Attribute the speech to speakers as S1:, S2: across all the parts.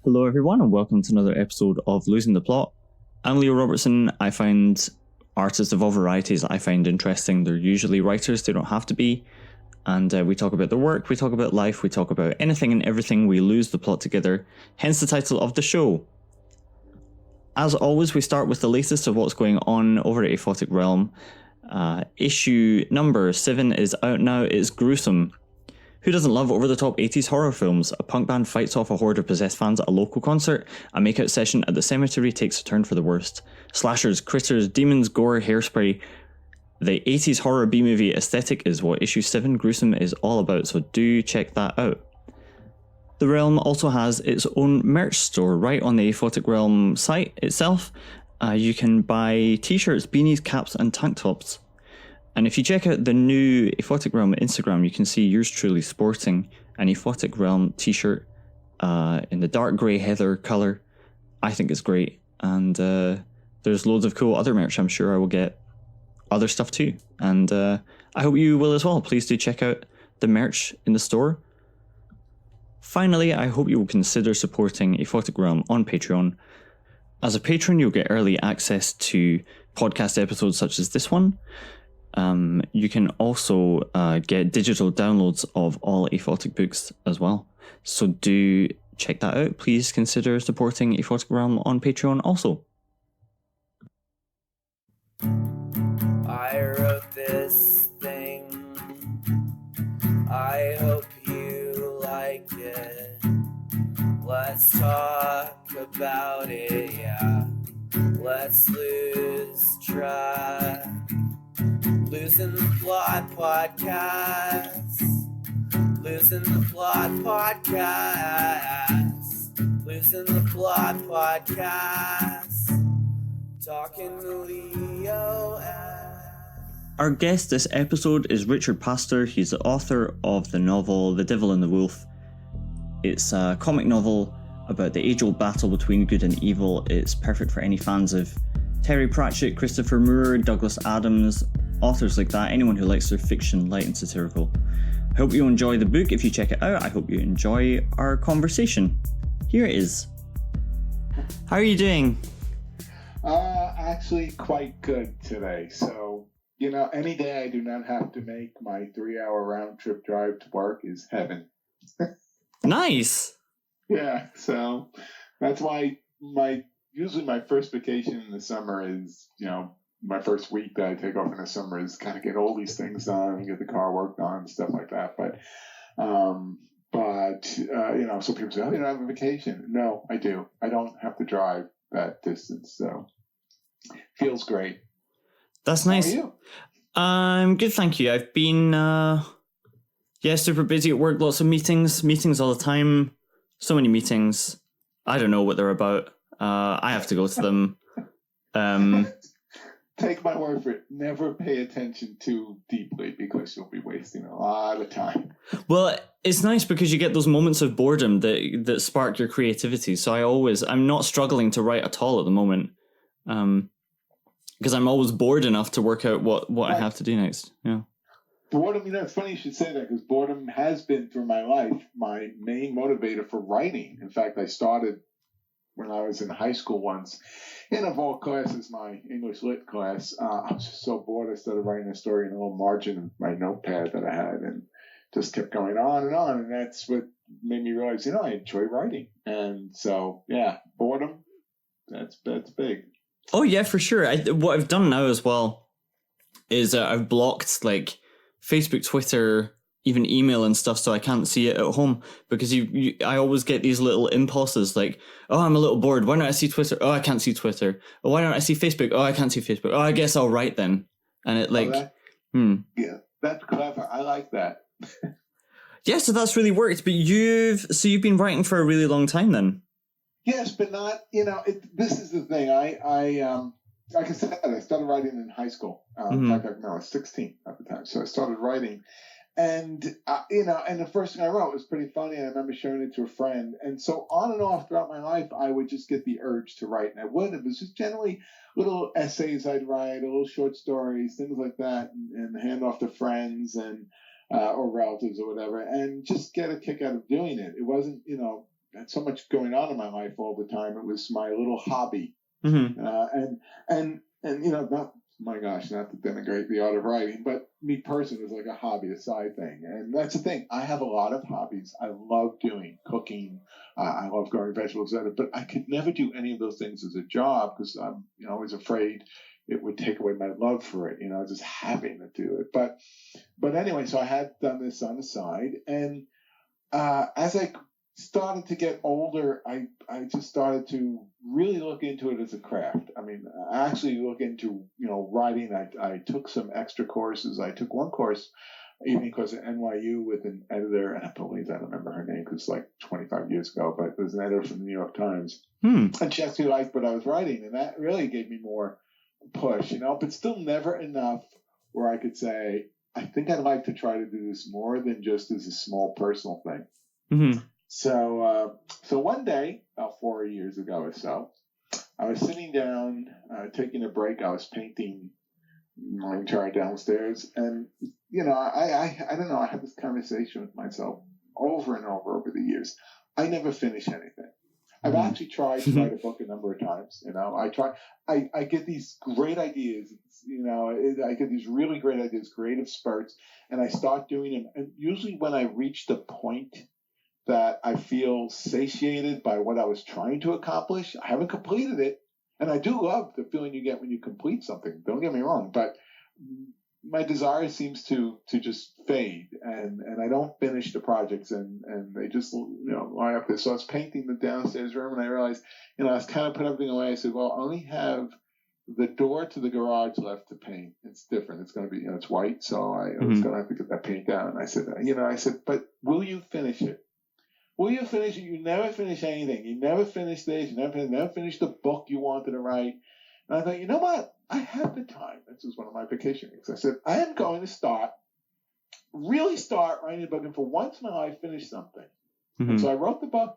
S1: Hello everyone and welcome to another episode of Losing the Plot. I'm Leo Robertson. I find artists of all varieties I find interesting. They're usually writers, they don't have to be. And we talk about their work, we talk about life, we talk about anything and everything. We lose the plot together, hence the title of the show. As always, we start with the latest of what's going on over at Aphotic Realm. Issue number 7 is out now. It's gruesome. Who doesn't love over-the-top 80s horror films? A punk band fights off a horde of possessed fans at a local concert. A makeout session at the cemetery takes a turn for the worst. Slashers, critters, demons, gore, hairspray. The 80s horror B-movie aesthetic is what issue 7 Gruesome is all about, so do check that out. The Realm also has its own merch store right on the Aphotic Realm site itself. You can buy t-shirts, beanies, caps and tank tops. And if you check out the new Aphotic Realm Instagram, you can see yours truly sporting an Aphotic Realm t-shirt in the dark grey heather colour. I think it's great. And there's loads of cool other merch. I'm sure I will get other stuff too. And I hope you will as well. Please do check out the merch in the store. Finally, I hope you will consider supporting Aphotic Realm on Patreon. As a patron, you'll get early access to podcast episodes such as this one. You can also get digital downloads of all Aphotic books as well. So do check that out. Please consider supporting Aphotic Realm on Patreon also.
S2: I wrote this thing. I hope you like it. Let's talk about it, yeah. Let's lose track. Losing the Plot Podcast. Losing the Plot Podcast. Losing the Plot Podcast. Talking to Leo.
S1: Our guest this episode is Richard Pastore. He's the author of the novel The Devil and the Wolf. It's a comic novel about the age-old battle between good and evil. It's perfect for any fans of Terry Pratchett, Christopher Moore, Douglas Adams, authors like that, anyone who likes their fiction light and satirical. I hope you enjoy the book. If you check it out, I hope you enjoy our conversation. Here it is. How are you doing?
S3: Actually quite good today. So, any day I do not have to make my 3-hour round trip drive to work is heaven.
S1: Nice.
S3: Yeah, so that's why usually my first vacation in the summer is, my first week that I take off in the summer is kind of get all these things done and get the car worked on and stuff like that. But so people say, oh, you don't have a vacation. No, I do. I don't have to drive that distance. So feels great.
S1: That's nice.
S3: How are you?
S1: I'm good, thank you. I've been, super busy at work. Lots of meetings all the time. So many meetings. I don't know what they're about. I have to go to them.
S3: Take my word for it. Never pay attention too deeply because you'll be wasting a lot of time.
S1: Well, it's nice because you get those moments of boredom that spark your creativity. So I'm not struggling to write at all at the moment. Because I'm always bored enough to work out what right. I have to do next. Yeah.
S3: Boredom, it's funny you should say that because boredom has been through my life my main motivator for writing. In fact, I started when I was in high school once. And of all classes, my English lit class, I was just so bored I started writing a story in a little margin of my notepad that I had and just kept going on. And that's what made me realize, I enjoy writing. And so, yeah, boredom, that's big.
S1: Oh, yeah, for sure. What I've done now as well is I've blocked like Facebook, Twitter, even email and stuff, so I can't see it at home because I always get these little impulses like, oh, I'm a little bored. Why don't I see Twitter? Oh, I can't see Twitter. Oh, why don't I see Facebook? Oh, I can't see Facebook. Oh, I guess I'll write then. And it
S3: Yeah, that's clever. I like that.
S1: Yeah, so that's really worked. But you've been writing for a really long time then.
S3: Yes, but not, this is the thing. Like I said, I started writing in high school. In fact, I was 16 at the time. So I started writing. And, and the first thing I wrote was pretty funny. And I remember showing it to a friend. And so on and off throughout my life, I would just get the urge to write. And I would. It was just generally little essays I'd write, little short stories, things like that, and hand off to friends and or relatives or whatever, and just get a kick out of doing it. It wasn't, had so much going on in my life all the time. It was my little hobby.
S1: Mm-hmm.
S3: And not, my gosh, not to denigrate the art of writing, but me personally was like a hobby, a side thing. And that's the thing. I have a lot of hobbies. I love doing cooking. I love growing vegetables, but I could never do any of those things as a job because I'm always afraid it would take away my love for it, just having to do it. But anyway, so I had done this on the side. And as I started to get older, I just started to really look into it as a craft. I mean, I actually look into, writing. I took some extra courses. I took one course, evening course at NYU with an editor, and I don't remember her name because it's like 25 years ago, but it was an editor from the New York Times. And she actually liked what I was writing, and that really gave me more push, but still never enough where I could say, I think I'd like to try to do this more than just as a small personal thing.
S1: Mm-hmm.
S3: So one day, about 4 years ago or so, I was sitting down, taking a break. I was painting my entire downstairs, and I don't know. I had this conversation with myself over and over the years. I never finish anything. I've actually tried to write a book a number of times. I get these great ideas. I get these really great ideas, creative spurts, and I start doing them. And usually when I reach the point that I feel satiated by what I was trying to accomplish, I haven't completed it. And I do love the feeling you get when you complete something. Don't get me wrong, but my desire seems to just fade, and I don't finish the projects, and they just lie up there. So I was painting the downstairs room, and I realized, I was kind of put everything away. I said, well, I only have the door to the garage left to paint. It's different. It's going to be, it's white, so I was going to have to get that paint down. And I said, but will you finish it? Will you finish it? You never finish anything. You never finish this. You never finish the book you wanted to write. And I thought, you know what? I have the time. This was one of my vacation weeks. I said, I am going to really start writing a book, and for once in my life, finish something. Mm-hmm. And so I wrote the book,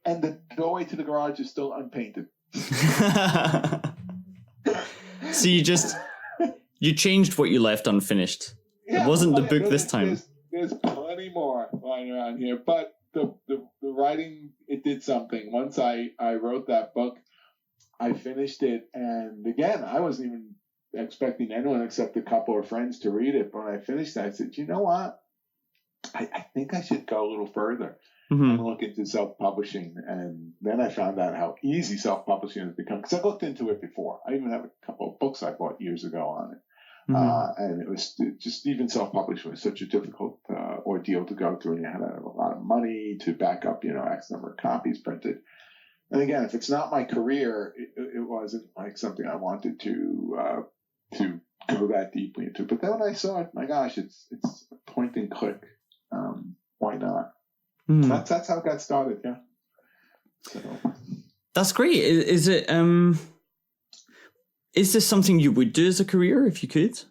S3: and the doorway to the garage is still unpainted.
S1: So you changed what you left unfinished. Yeah, it wasn't the book this time.
S3: There's plenty more lying around here, but the writing, it did something. Once I wrote that book, I finished it, and again, I wasn't even expecting anyone except a couple of friends to read it. But when I finished it, I said, you know what? I think I should go a little further and look into self-publishing. And then I found out how easy self-publishing has become, because I looked into it before. I even have a couple of books I bought years ago on it. And it was just, even self-publishing was such a difficult ordeal to go through, and you had to have a lot of money to back up, X number of copies printed. And again, if it's not my career, it wasn't like something I wanted to go that deeply into. But then when I saw it, my gosh, it's a point and click. Why not? That's how it got started. Yeah. So
S1: that's great. Is it? Is this something you would do as a career if you could?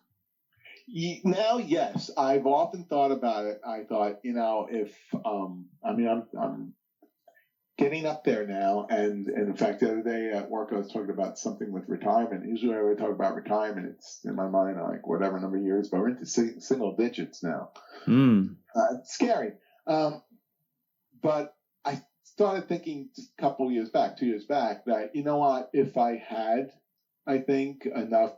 S3: Now, yes. I've often thought about it. I thought, if I'm getting up there now, and in fact, the other day at work, I was talking about something with retirement. Usually when I would talk about retirement, it's in my mind like whatever number of years, but we're into single digits now. It's scary. But I started thinking just a couple years back, 2 years back, that, you know what, if I had, I think, enough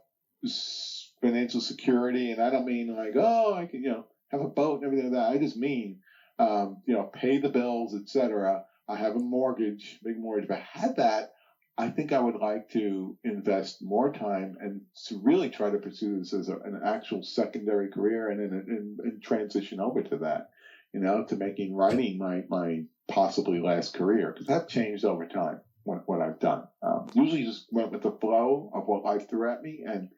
S3: financial security, and I don't mean like, I can, have a boat and everything like that. I just mean, pay the bills, etc. I have a mortgage, big mortgage. If I had that, I think I would like to invest more time and to really try to pursue this as an actual secondary career, and transition over to that, to making writing my possibly last career, because that changed over time. What I've done. Usually just went with the flow of what life threw at me, and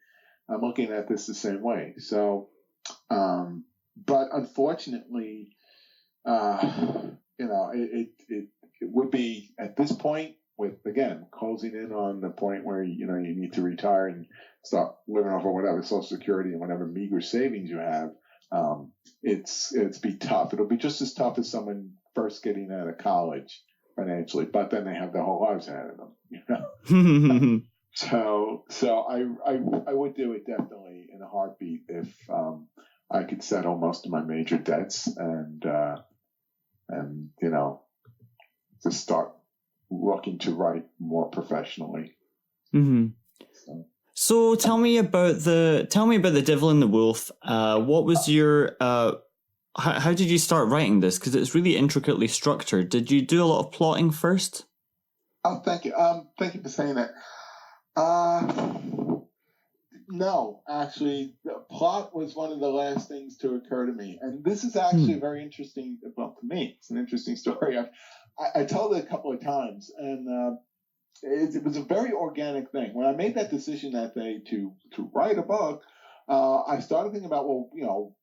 S3: I'm looking at this the same way. So, but unfortunately, it would be at this point, with, again, closing in on the point where, you need to retire and start living off of whatever Social Security and whatever meager savings you have. It's be tough. It'll be just as tough as someone first getting out of college financially, but then they have their whole lives ahead of them, So I would do it definitely in a heartbeat if I could settle most of my major debts and to start looking to write more professionally.
S1: Mm-hmm. So tell me about the Devil and the Wolf. What was your how did you start writing this? Because it's really intricately structured. Did you do a lot of plotting first?
S3: Oh, thank you. Thank you for saying that. No, actually, the plot was one of the last things to occur to me, and this is actually very interesting. Well, to me, it's an interesting story. I told it a couple of times, and it was a very organic thing. When I made that decision that day to write a book, I started thinking about, well,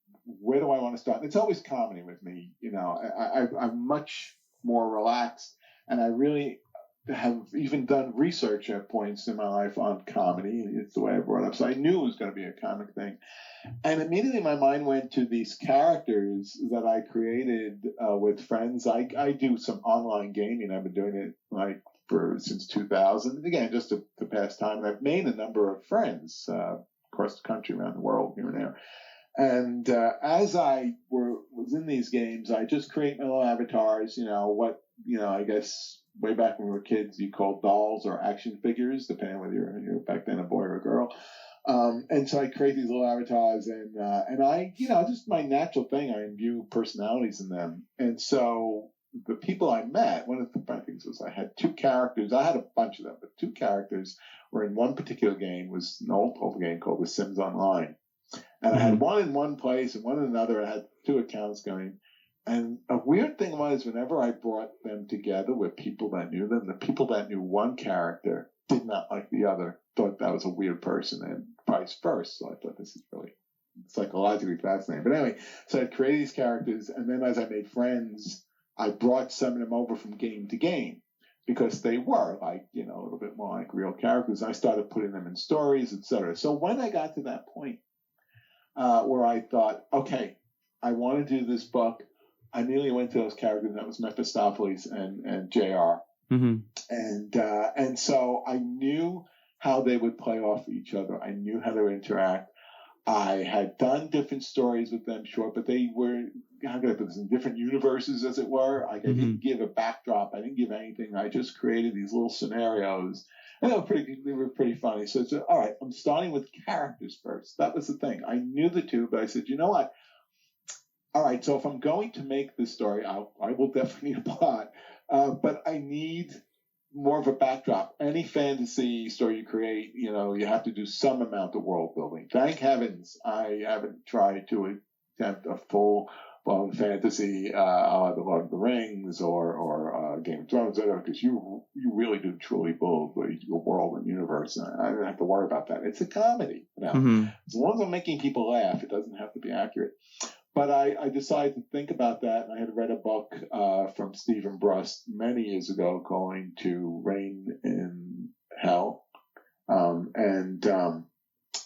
S3: where do I want to start? And it's always comedy with me. I'm much more relaxed, and I really have even done research at points in my life on comedy. It's the way I brought it up. So I knew it was going to be a comic thing. And immediately my mind went to these characters that I created with friends. I do some online gaming. I've been doing it since 2000. Again, just to pass time. And I've made a number of friends across the country, around the world, here and there. And as I was in these games, I just create my little avatars, I guess way back when we were kids, you called dolls or action figures, depending on whether you're back then a boy or a girl. And so I create these little avatars, and I, just my natural thing, I imbue personalities in them. And so the people I met, one of the funny things was I had two characters. I had a bunch of them, but two characters were in one particular game. Was an old game called The Sims Online. And I had one in one place and one in another. I had two accounts going. And a weird thing was, whenever I brought them together with people that knew them, the people that knew one character did not like the other, thought that was a weird person, and vice versa. So I thought this is really psychologically fascinating. But anyway, so I created these characters, and then as I made friends, I brought some of them over from game to game, because they were a little bit more like real characters. I started putting them in stories, etc. So when I got to that point where I thought, okay, I want to do this book, I immediately went to those characters. That was Mephistopheles and JR. And so I knew how they would play off each other. I knew how they would interact. I had done different stories with them, sure, but they were, how could I put this, in different universes, as it were. I didn't give a backdrop. I didn't give anything. I just created these little scenarios, and they were pretty funny. So it's all right, I'm starting with characters first. That was the thing. I knew the two, but I said, you know what? All right, so if I'm going to make this story, I will definitely need a plot, but I need more of a backdrop. Any fantasy story you create, you have to do some amount of world building. Thank heavens I haven't tried to attempt a full-blown fantasy, The Lord of the Rings or Game of Thrones, because you really do truly build your world and universe. And I don't have to worry about that. It's a comedy. As long as I'm making people laugh, it doesn't have to be accurate. But I decided to think about that, and I had read a book from Stephen Brust many years ago going to Reign in Hell.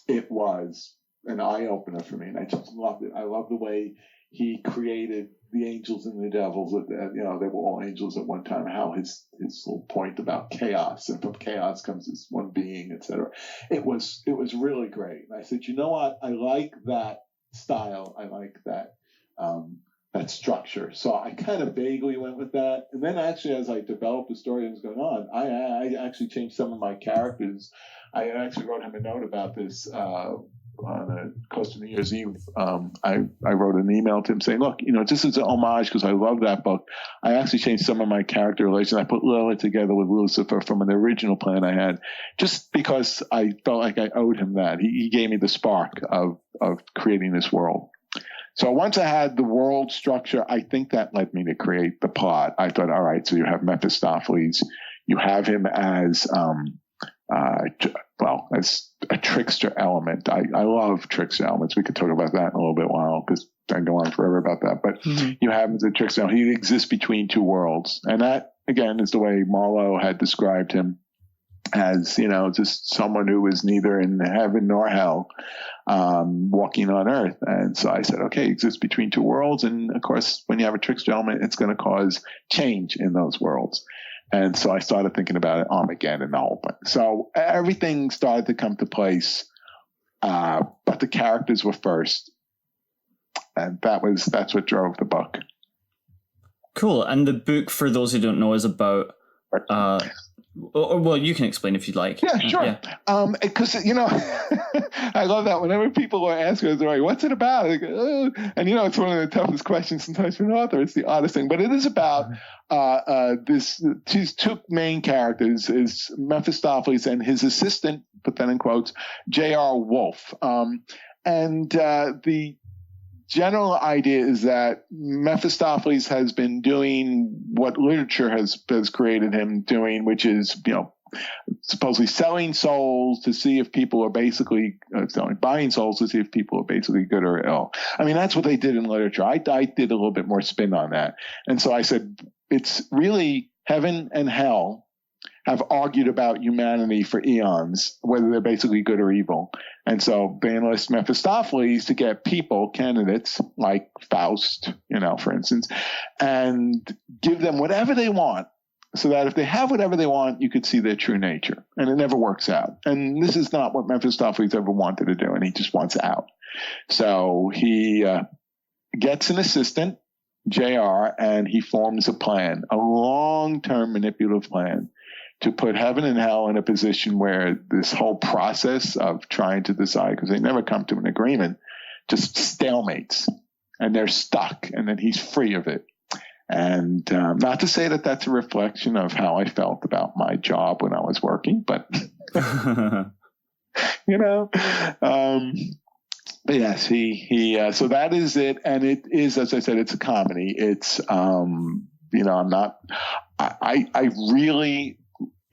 S3: It was an eye-opener for me, and I just loved it. I love the way he created the angels and the devils. They were all angels at one time, how his little point about chaos, and from chaos comes this one being, etc. It was really great. And I said, you know what? I like that style. I like that structure. So I kind of vaguely went with that. And then actually, as I developed the story that was going on, I actually changed some of my characters. I actually wrote him a note about this close to New Year's Eve. I wrote an email to him saying, look, this is an homage because I love that book. I actually changed some of my character relations. I put Lilith together with Lucifer from an original plan I had, just because I felt like I owed him that. He gave me the spark of creating this world. So once I had the world structure, I think that led me to create the plot. I thought, all right, so you have Mephistopheles. You have him as as a trickster element. I love trickster elements. We could talk about that in a little bit while, because I can go on forever about that. But you have him as a trickster element. He exists between two worlds. And that, again, is the way Marlowe had described him, as, just someone who was neither in heaven nor hell, walking on earth. And so I said, okay, exists between two worlds. And of course, when you have a trickster element, it's going to cause change in those worlds. And so I started thinking about it, Armageddon and the whole thing. So everything started to come to place, but the characters were first. And that's what drove the book.
S1: Cool. And the book, for those who don't know, is about... well, you can explain if you'd like.
S3: Yeah, sure. Because, I love that whenever people are asking us, like, what's it about? They go, oh. And, it's one of the toughest questions sometimes for an author. It's the oddest thing. But it is about these two main characters, is Mephistopheles and his assistant, put that in quotes, J.R. Wolfe. And the general idea is that Mephistopheles has been doing what literature has created him doing, which is, supposedly selling souls to see if people are basically buying souls to see if people are basically good or ill. I mean, that's what they did in literature. I did a little bit more spin on that. And so I said, it's really heaven and hell have argued about humanity for eons, whether they're basically good or evil. And so they enlist Mephistopheles to get people, candidates like Faust, for instance, and give them whatever they want, so that if they have whatever they want, you could see their true nature. And it never works out. And this is not what Mephistopheles ever wanted to do, and he just wants out. So he gets an assistant, JR, and he forms a plan, a long-term manipulative plan, to put heaven and hell in a position where this whole process of trying to decide, because they never come to an agreement, just stalemates, and they're stuck, and then he's free of it. And not to say that that's a reflection of how I felt about my job when I was working, but, but yes, so that is it. And it is, as I said, it's a comedy. It's, I really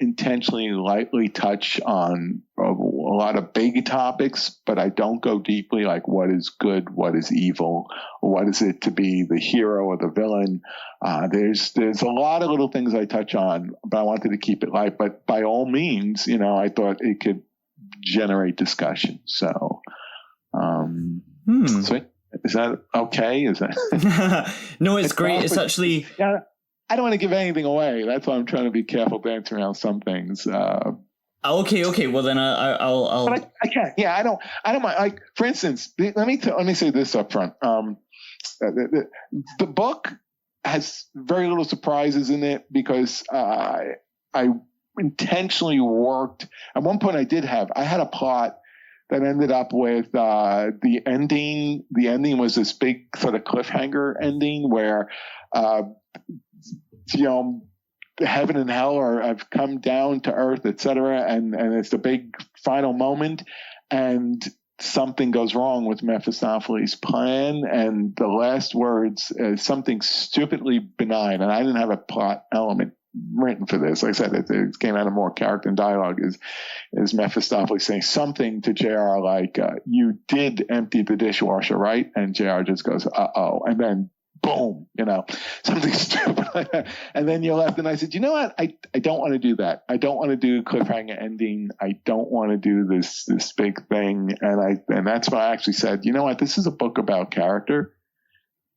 S3: intentionally lightly touch on a lot of big topics, but I don't go deeply, like what is good, what is evil, what is it to be the hero or the villain. There's a lot of little things I touch on, but I wanted to keep it light. But by all means, I thought it could generate discussion. So, so is that okay? Is that
S1: no? It's great. It's actually.
S3: Yeah. I don't want to give anything away. That's why I'm trying to be careful dancing around some things.
S1: Okay. Well, then I'll.
S3: But I can't. Yeah, I don't mind. Like, for instance, let me say this up front. The book has very little surprises in it because I intentionally worked. At one point, I had a plot that ended up with the ending. The ending was this big sort of cliffhanger ending where. Heaven and hell have come down to earth, etc., and it's the big final moment, and something goes wrong with Mephistopheles' plan, and the last words is something stupidly benign, and I didn't have a plot element written for this. Like I said, it came out of more character and dialogue. Is Mephistopheles saying something to JR like, "You did empty the dishwasher, right?" And JR just goes, "Uh-oh," and then. Boom, something stupid like that. And then you're left. And I said, you know what? I don't want to do that. I don't want to do cliffhanger ending. I don't want to do this big thing. And that's why I actually said, you know what? This is a book about character.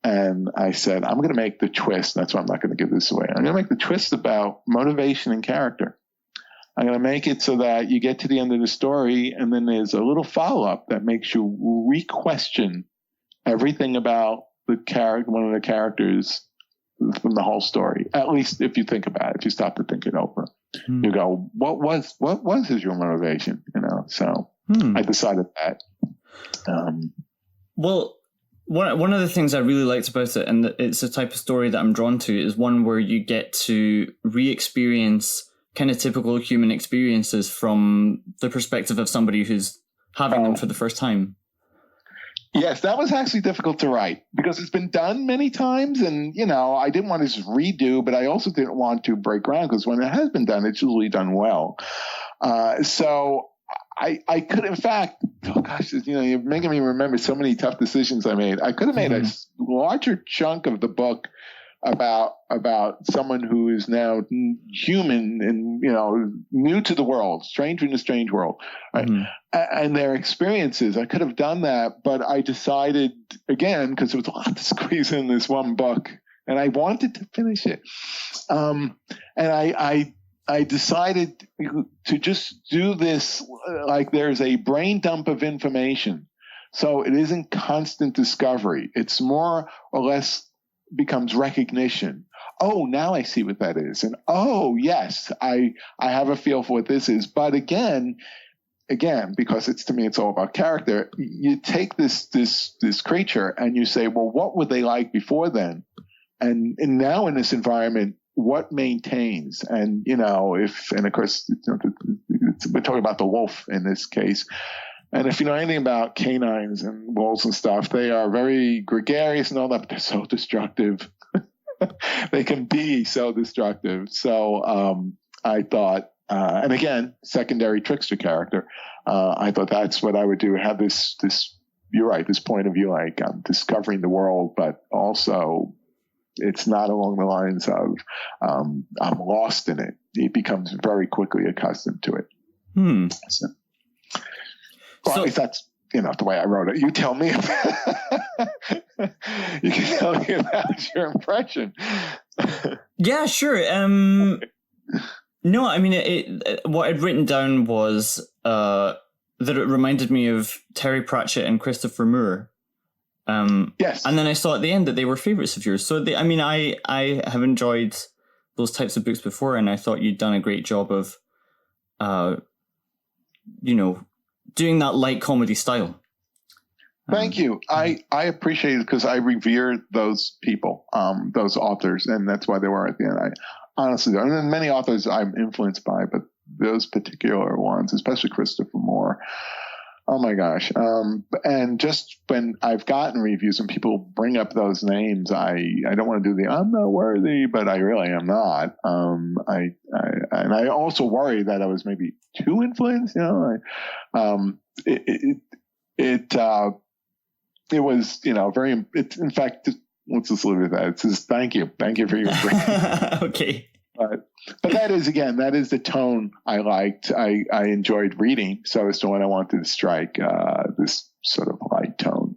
S3: And I said, I'm going to make the twist. That's why I'm not going to give this away. I'm going to make the twist about motivation and character. I'm going to make it so that you get to the end of the story, and then there's a little follow-up that makes you re-question everything about one of the characters from the whole story. At least if you think about it, if you stop to think it over, you go, what was his real motivation? So I decided that.
S1: Well, one of the things I really liked about it, and it's the type of story that I'm drawn to, is one where you get to re-experience kind of typical human experiences from the perspective of somebody who's having them for the first time.
S3: Yes, that was actually difficult to write because it's been done many times, and I didn't want to just redo, but I also didn't want to break ground because when it has been done, it's usually done well. So I could, in fact, you're making me remember so many tough decisions I made. I could have made a larger chunk of the book about someone who is now human and new to the world, stranger in a strange world, right? And their experiences. I could have done that, but I decided, again, because there was a lot to squeeze in this one book, and I wanted to finish it. And I decided to just do this like there's a brain dump of information, so it isn't constant discovery. It's more or less becomes recognition. oh, now I see what that is. And, oh, yes, I have a feel for what this is. But again, because to me, it's all about character. You take this creature and you say, well, what were they like before then? And now in this environment, what maintains? And, and of course, we're talking about the wolf in this case. And if you know anything about canines and wolves and stuff, they are very gregarious and all that, but they're so destructive. They can be so destructive. So I thought, and again, secondary trickster character, I thought that's what I would do. Have this, you're right, this point of view, like I'm discovering the world, but also it's not along the lines of I'm lost in it. He becomes very quickly accustomed to it. So, well, at least that's the way I wrote it. You tell me. You can tell me about your impression.
S1: Yeah, sure. No, I mean, what I'd written down was that it reminded me of Terry Pratchett and Christopher Moore.
S3: Yes.
S1: And then I saw at the end that they were favorites of yours. So, I have enjoyed those types of books before, and I thought you'd done a great job of, doing that light comedy style.
S3: Thank you. I appreciate it because I revere those people, those authors, and that's why they were at the end. I honestly do. And then many authors I'm influenced by, but those particular ones, especially Christopher Moore, oh my gosh. And just when I've gotten reviews and people bring up those names, I don't want to do I'm not worthy, but I really am not. And I also worry that I was maybe too influenced, it was, very, in fact, let's just leave it at that. It says, thank you for your
S1: Okay.
S3: But that is the tone I liked. I enjoyed reading. So as to what I wanted to strike, this sort of light tone.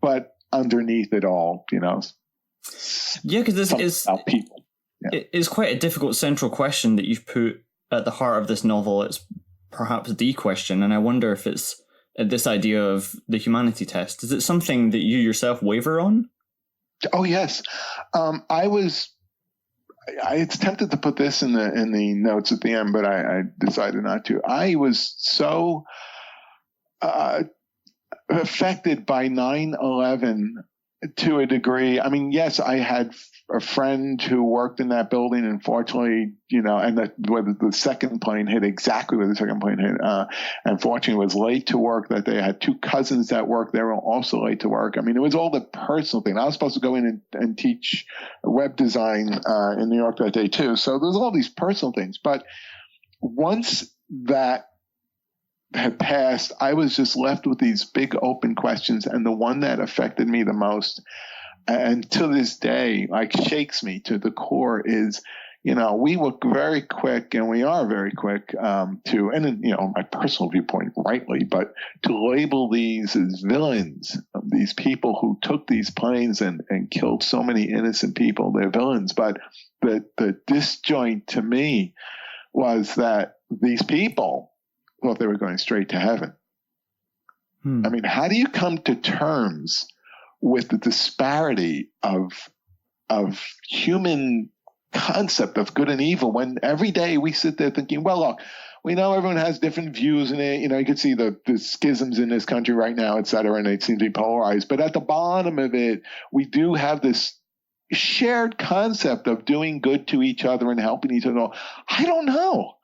S3: But underneath it all,
S1: yeah, because this is
S3: about people. Yeah.
S1: It's quite a difficult central question that you've put at the heart of this novel. It's perhaps the question. And I wonder if it's this idea of the humanity test. Is it something that you yourself waver on?
S3: Oh, yes. It's tempted to put this in the notes at the end, but I decided not to. I was so affected by 9/11 to a degree. I mean, yes, I had a friend who worked in that building, unfortunately, and whether the second plane hit exactly where the second plane hit, unfortunately was late to work that day. I had two cousins that worked there were also late to work. I mean, it was all the personal thing. I was supposed to go in and teach web design in New York that day too. So there's all these personal things. But once that had passed, I was just left with these big open questions. And the one that affected me the most, and to this day, like shakes me to the core, is, we were very quick, and we are very quick to, and in, my personal viewpoint, rightly, but to label these as villains, these people who took these planes and killed so many innocent people. They're villains. But the disjoint to me was that these people thought they were going straight to heaven. I mean, how do you come to terms with the disparity of human concept of good and evil when every day we sit there thinking, well, look, we know everyone has different views in it. You can see the schisms in this country right now, et cetera, and they seem to be polarized. But at the bottom of it, we do have this shared concept of doing good to each other and helping each other. I don't know.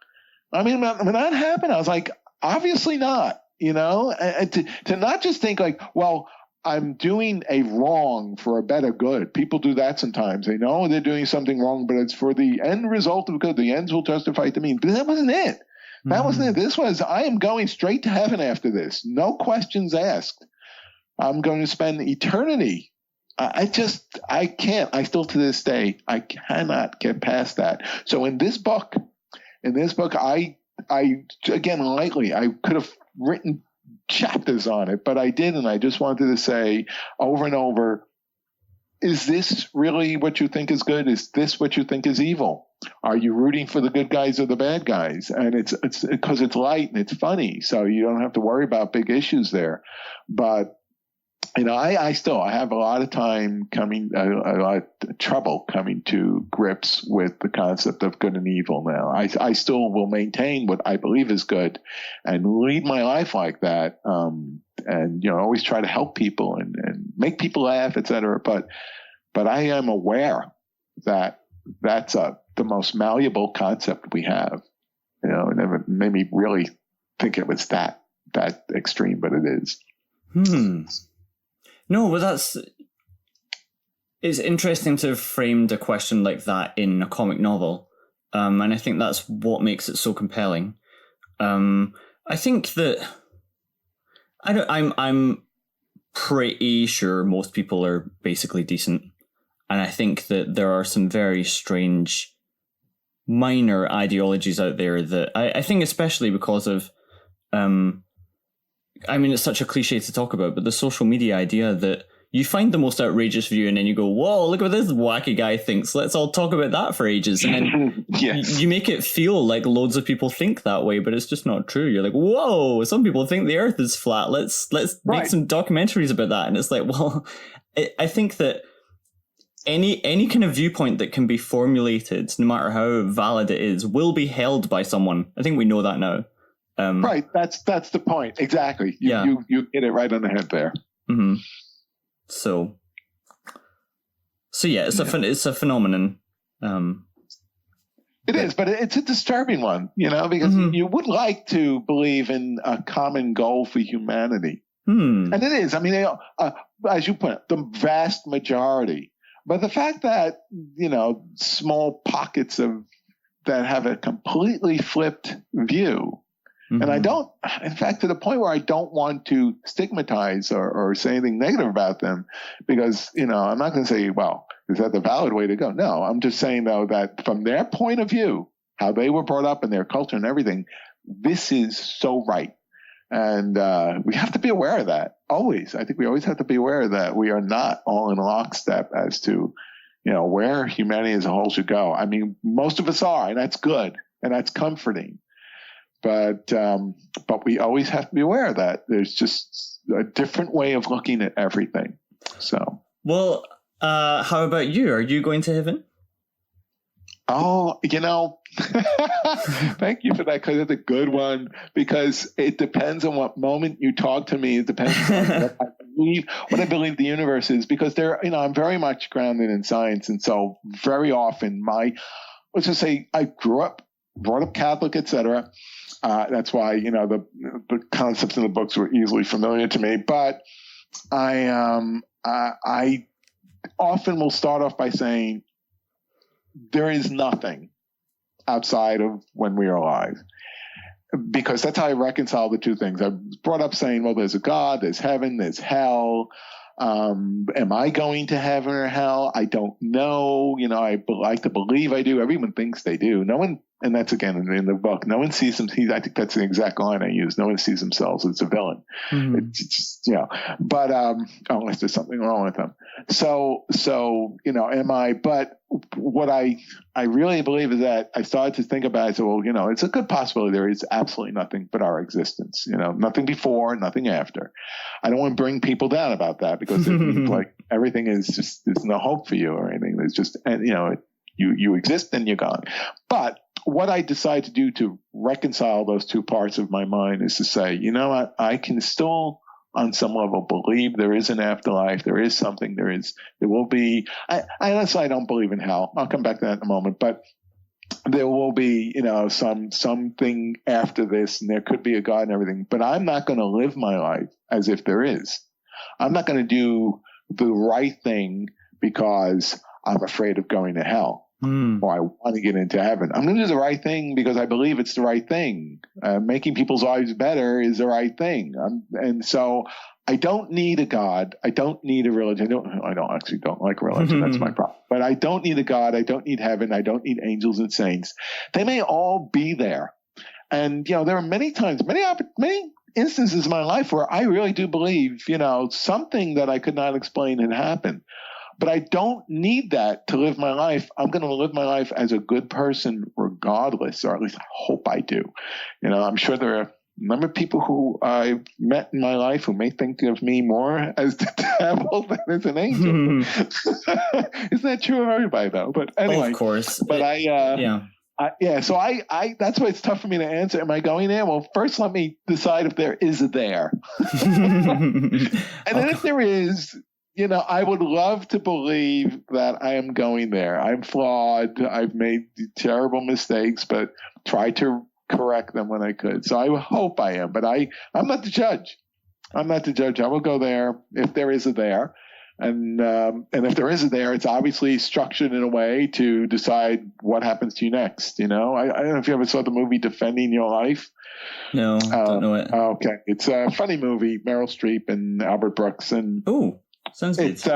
S3: I mean, when that happened, I was like, obviously not, and to not just think like, well, I'm doing a wrong for a better good. People do that sometimes. They know they're doing something wrong, but it's for the end result of good. The ends will justify the means. But that wasn't it. That wasn't it. This was, I am going straight to heaven after this. No questions asked. I'm going to spend eternity. I can't. I still to this day, I cannot get past that. So in this book, I again, lightly, I could have written chapters on it, but I didn't. I just wanted to say over and over, is this really what you think is good? Is this what you think is evil? Are you rooting for the good guys or the bad guys? And it's because it's light and it's funny, so you don't have to worry about big issues there. But I have a lot of time a lot of trouble coming to grips with the concept of good and evil now. I still will maintain what I believe is good and lead my life like that. And, always try to help people and make people laugh, et cetera. But I am aware that that's the most malleable concept we have. It never made me really think it was that extreme, but it is.
S1: No, but it's interesting to have framed a question like that in a comic novel. And I think that's what makes it so compelling. I think that I'm pretty sure most people are basically decent. And I think that there are some very strange minor ideologies out there that I think, especially because of, it's such a cliche to talk about, but the social media idea that you find the most outrageous view and then you go, whoa, look what this wacky guy thinks. Let's all talk about that for ages. And then
S3: yes.
S1: you make it feel like loads of people think that way, but it's just not true. You're like, whoa, some people think the earth is flat. Let's make some documentaries about that. And it's like, well, I think that any kind of viewpoint that can be formulated, no matter how valid it is, will be held by someone. I think we know that now.
S3: Right. That's the point. Exactly. You hit it right on the head there.
S1: Mm-hmm. So yeah, it's a phenomenon.
S3: It is, but it's a disturbing one, because you would like to believe in a common goal for humanity. And it is. As you put it, the vast majority. But the fact that, small pockets that have a completely flipped view. Mm-hmm. And in fact, to the point where I don't want to stigmatize or say anything negative about them, because, I'm not going to say, well, is that the valid way to go? No, I'm just saying, though, that from their point of view, how they were brought up and their culture and everything, this is so right. And we have to be aware of that always. I think we always have to be aware of that. We are not all in lockstep as to, where humanity as a whole should go. Most of us are, and that's good and that's comforting. But we always have to be aware of that. There's just a different way of looking at everything. So,
S1: well, how about you? Are you going to heaven?
S3: Oh, thank you for that, because it's a good one, because it depends on what moment you talk to me. It depends on what I believe the universe is, because I'm very much grounded in science. And so very often let's just say I brought up Catholic, etc. That's why, the concepts in the books were easily familiar to me. But I often will start off by saying there is nothing outside of when we are alive, because that's how I reconcile the two things. I brought up saying, well, there's a God, there's heaven, there's hell. Am I going to heaven or hell? I don't know. I like to believe I do. Everyone thinks they do. No one, and that's again in the book, no one sees them. I think that's the exact line I use. No one sees themselves as a villain. Mm-hmm. It's just, but unless there's something wrong with them. So am I? But what I really believe is that I started to think about it. I said, well, it's a good possibility there is absolutely nothing but our existence. Nothing before, nothing after. I don't want to bring people down about that, because it means like everything is just, there's no hope for you or anything. There's just, you exist and you're gone. But what I decide to do to reconcile those two parts of my mind is to say, I can still, on some level, believe there is an afterlife. There is something. There will be. I honestly, I don't believe in hell. I'll come back to that in a moment. But there will be, something after this, and there could be a God and everything. But I'm not going to live my life as if there is. I'm not going to do the right thing because I'm afraid of going to hell. Or I want to get into heaven. I'm going to do the right thing because I believe it's the right thing. Making people's lives better is the right thing. And so I don't need a God. I don't need a religion. I don't like religion. That's my problem. But I don't need a God. I don't need heaven. I don't need angels and saints. They may all be there. And, there are many times, many instances in my life where I really do believe, something that I could not explain had happened. But I don't need that to live my life. I'm going to live my life as a good person regardless, or at least I hope I do. I'm sure there are number of people who I've met in my life who may think of me more as the devil than as an angel. Isn't that true of everybody, though? But anyway,
S1: of course.
S3: But so I that's why it's tough for me to answer. Am I going there? Well, first let me decide if there is a there. And then if there is, I would love to believe that I am going there. I'm flawed. I've made terrible mistakes, but try to correct them when I could. So I hope I am, but I'm not the judge. I will go there if there is a there. And if there is a there, it's obviously structured in a way to decide what happens to you next. I don't know if you ever saw the movie Defending Your Life.
S1: No, don't know it.
S3: Okay. It's a funny movie, Meryl Streep and Albert Brooks. And
S1: oh, sounds good.
S3: It's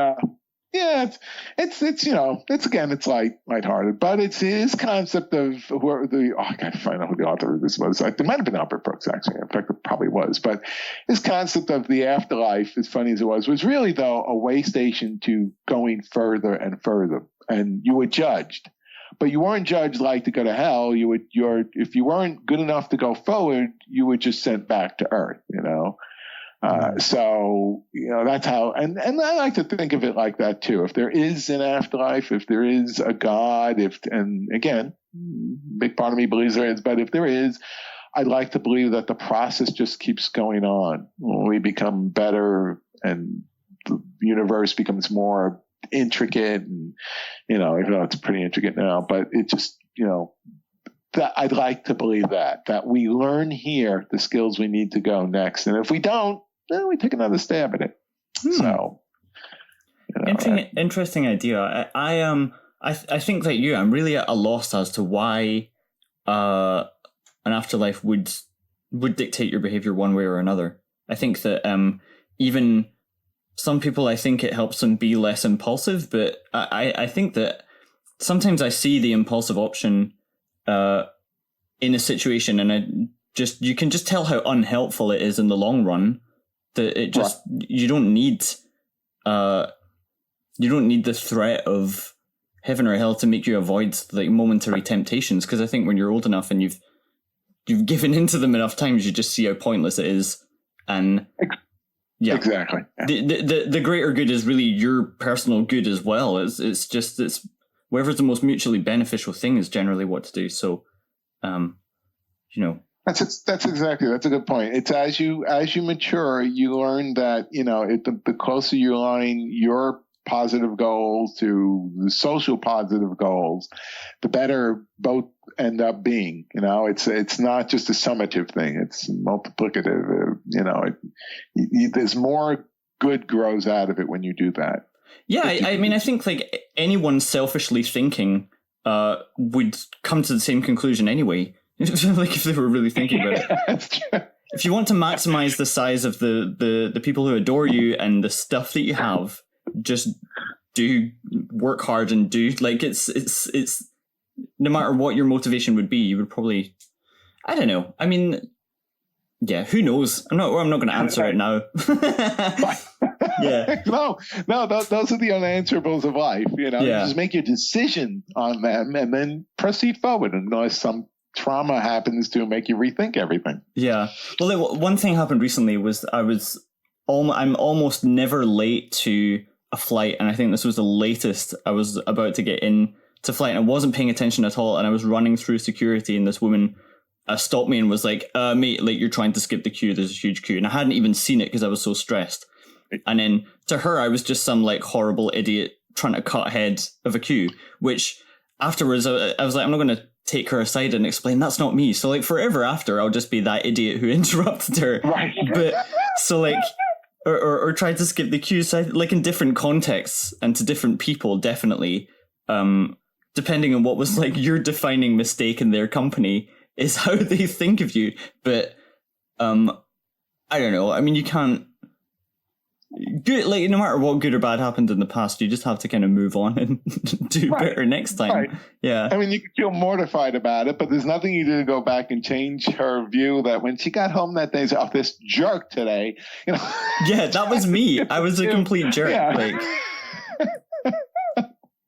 S3: lighthearted, but it's his concept of I gotta find out who the author of this was. It might have been Albert Brooks, actually. In fact, it probably was. But his concept of the afterlife, as funny as it was really, though, a way station to going further and further. And you were judged, but you weren't judged like to go to hell. If you weren't good enough to go forward, you were just sent back to earth, So, that's how, and I like to think of it like that too. If there is an afterlife, if there is a God, and again, big part of me believes there is, but if there is, I'd like to believe that the process just keeps going on. We become better and the universe becomes more intricate and, even though it's pretty intricate now, but it just, that I'd like to believe that we learn here the skills we need to go next. And if we don't, then we take another stab at it. So,
S1: interesting idea. I think like you, I'm really at a loss as to why an afterlife would dictate your behavior one way or another. I think that even some people, I think it helps them be less impulsive, but I think that sometimes I see the impulsive option in a situation, and you can just tell how unhelpful it is in the long run. That it just you don't need the threat of heaven or hell to make you avoid like momentary temptations, because I think when you're old enough and you've given into them enough times, you just see how pointless it is. And
S3: exactly.
S1: The greater good is really your personal good as well. It's whatever's the most mutually beneficial thing is generally what to do. So
S3: That's a good point. It's as you mature, you learn that, the closer you align your positive goals to the social positive goals, the better both end up being. It's not just a summative thing. It's multiplicative. There's more good grows out of it when you do that.
S1: Yeah, I think like anyone selfishly thinking would come to the same conclusion anyway. Like if they were really thinking about it.
S3: That's true.
S1: If you want to maximize the size of the people who adore you and the stuff that you have, just work hard and do like it's no matter what your motivation would be, you would probably, I don't know. I mean, yeah, who knows? I'm not going to answer it now. Yeah.
S3: No, those are the unanswerables of life. You just make your decision on them and then proceed forward unless some trauma happens to make you rethink everything.
S1: Yeah. Well, one thing happened recently was I'm almost never late to a flight, and I think this was the latest I was about to get in to flight, and I wasn't paying attention at all, and I was running through security, and this woman stopped me and was like, mate, like, you're trying to skip the queue, there's a huge queue, and I hadn't even seen it because I was so stressed. And then to her, I was just some like horrible idiot trying to cut ahead of a queue, which afterwards I was like, I'm not going to take her aside and explain that's not me. So like forever after, I'll just be that idiot who interrupted her.
S3: Right.
S1: But so like, or tried to skip the queue. So like in different contexts and to different people, definitely, depending on what was like your defining mistake in their company is how they think of you. But I don't know. I mean, you can't. Good, like no matter what good or bad happened in the past, you just have to kind of move on and do better next time. Right. Yeah.
S3: I mean, you can feel mortified about it, but there's nothing you do to go back and change her view that when she got home that day, she's off this jerk today.
S1: Yeah, that was me. I was a complete jerk. Yeah. Like.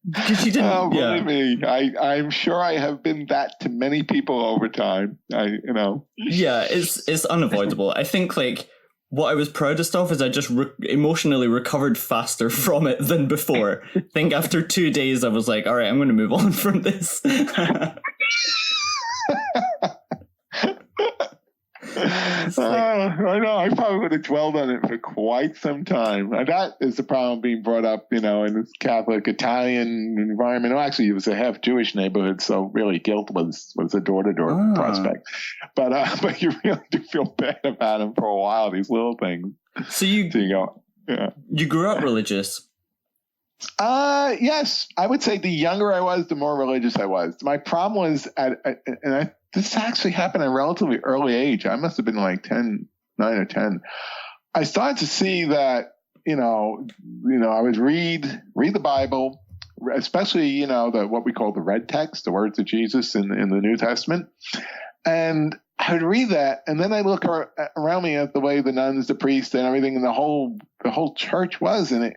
S1: Because you didn't.
S3: Oh, believe me, I'm sure I have been that to many people over time.
S1: Yeah, it's unavoidable. I think like what I was proudest of is I just emotionally recovered faster from it than before. I think after 2 days I was like, all right, I'm going to move on from this.
S3: I know. I probably would have dwelled on it for quite some time. And that is the problem being brought up, in this Catholic Italian environment. Well, actually, it was a half Jewish neighborhood, so really guilt was a door-to-door prospect. But you really do feel bad about them for a while. These little things.
S1: So you
S3: go, yeah.
S1: You grew up religious.
S3: Yes, I would say the younger I was, the more religious I was. My problem was, this actually happened at a relatively early age. I must have been like 9 or 10. I started to see that, I would read the Bible, especially, what we call the red text, the words of Jesus in the New Testament. And I would read that, and then I look around me at the way the nuns, the priests, and everything, and the whole church was in it.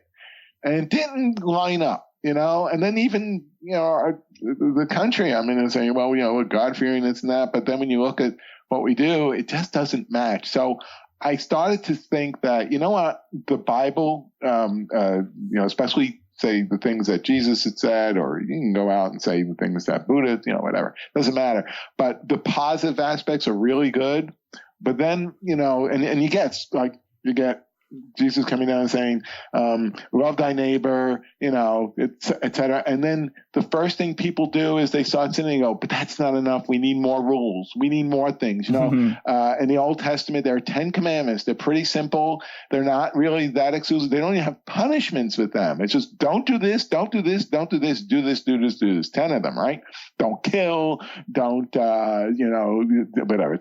S3: And it didn't line up, and then even, the country I'm in is saying, well, we're God-fearing, this and that. But then when you look at what we do, it just doesn't match. So I started to think that, the Bible, especially say the things that Jesus had said, or you can go out and say the things that Buddha, whatever, doesn't matter. But the positive aspects are really good. But then, and you get Jesus coming down and saying, love thy neighbor, et cetera. And then the first thing people do is they start sinning and go, but that's not enough. We need more rules. We need more things. In the Old Testament, there are 10 commandments. They're pretty simple. They're not really that exclusive. They don't even have punishments with them. It's just don't do this, don't do this, don't do this, do this, do this, do this. 10 of them, right? Don't kill, don't, whatever.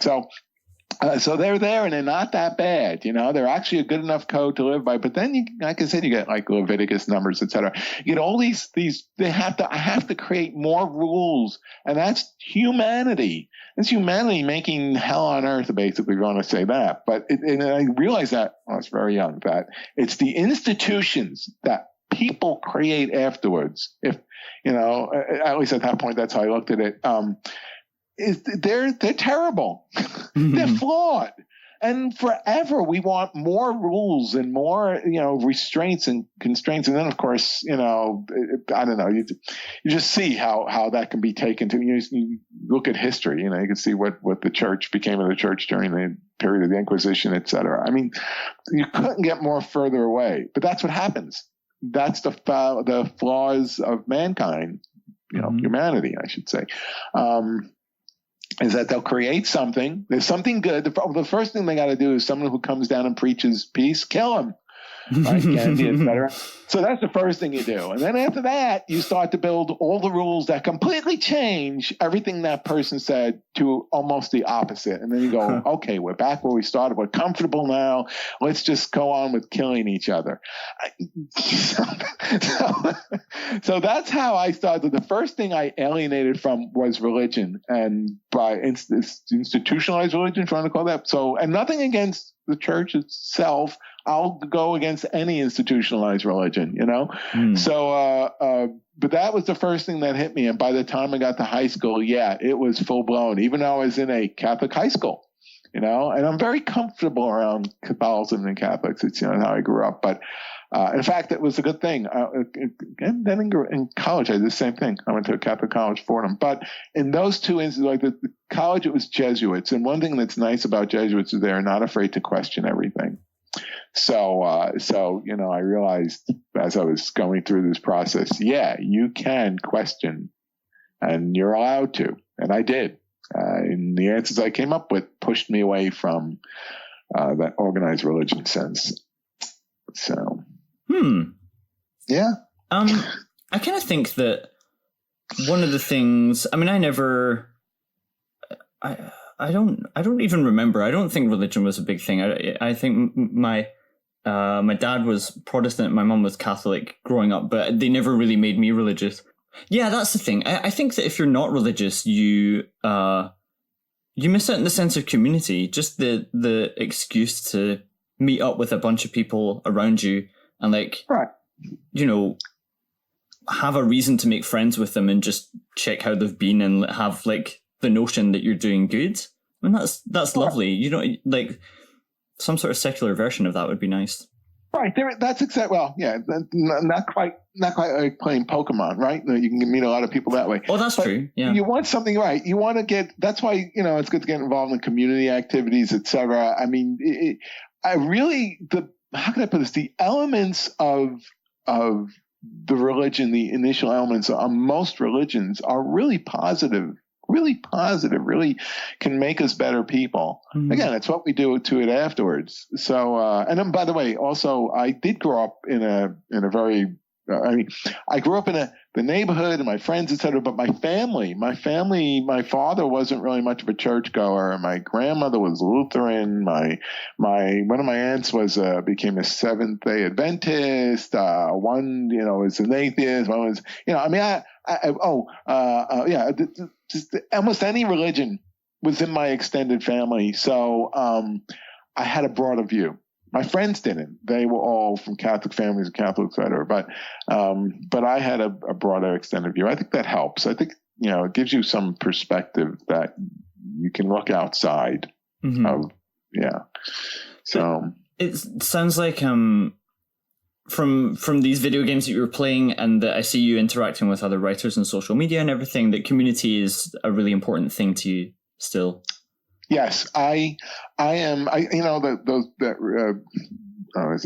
S3: So they're there, and they're not that bad. They're actually a good enough code to live by. But then, like I said, you get like Leviticus, Numbers, etc. You get all these. I have to create more rules, and that's humanity. It's humanity making hell on earth, basically. We want to say that. But and I realized that when I was very young, that it's the institutions that people create afterwards. If at least at that point, that's how I looked at it. They're terrible. They're flawed. And forever we want more rules and more, restraints and constraints. And then, of course, I don't know, you just see how that can be taken to, you look at history, you can see what the church became of the church during the period of the Inquisition, et cetera. I mean, you couldn't get more further away, but that's what happens. That's the flaws of mankind, humanity, I should say. Is that they'll create something. There's something good. The first thing they got to do is someone who comes down and preaches peace, kill him. Right? Gandhi, et cetera. So that's the first thing you do. And then after that, you start to build all the rules that completely change everything that person said to almost the opposite. And then you go, okay, we're back where we started. We're comfortable now. Let's just go on with killing each other. So that's how I started. The first thing I alienated from was religion, and by institutionalized religion, trying to call that. So, and nothing against the church itself. I'll go against any institutionalized religion, So, but that was the first thing that hit me. And by the time I got to high school, it was full blown, even though I was in a Catholic high school, and I'm very comfortable around Catholicism and Catholics. It's, how I grew up. But, in fact, it was a good thing. And then in college, I did the same thing. I went to a Catholic college for them. But in those two instances, like the college, it was Jesuits. And one thing that's nice about Jesuits is they're not afraid to question everything. So I realized as I was going through this process, you can question, and you're allowed to, and I did. And the answers I came up with pushed me away from that organized religion sense. So, yeah.
S1: I kind of think that one of the things. I mean, I don't even remember. I don't think religion was a big thing. I think my dad was Protestant, my mum was Catholic growing up, but they never really made me religious. Yeah, that's the thing. I think that if you're not religious, you miss out on the sense of community, just the excuse to meet up with a bunch of people around you and
S3: right.
S1: have a reason to make friends with them and just check how they've been and have like the notion that you're doing good. I mean, that's lovely. You know, like some sort of secular version of that would be nice.
S3: Right. That's exactly. Well, yeah, not quite like playing Pokemon, right? You can meet a lot of people that way.
S1: Oh, that's true. Yeah.
S3: You want something right. You want to get. That's why it's good to get involved in community activities, etc. I mean, how can I put this? The elements of the religion, the initial elements on most religions are really positive, really can make us better people. Mm-hmm. Again, it's what we do to it afterwards. So, and then by the way, also I did grow up in a very, I grew up in the neighborhood and my friends, etc. But my family, my father wasn't really much of a churchgoer. My grandmother was Lutheran. One of my aunts became a Seventh-day Adventist. One, was an atheist. One was, just almost any religion was in my extended family. So I had a broader view. My friends didn't. They were all from Catholic families, Catholic, et cetera. But I had a broader extended view. I think that helps. I think, it gives you some perspective that you can look outside of, So
S1: it sounds like from these video games that you were playing and that I see you interacting with other writers on social media and everything, that community is a really important thing to you still. Yes,
S3: I am. Is it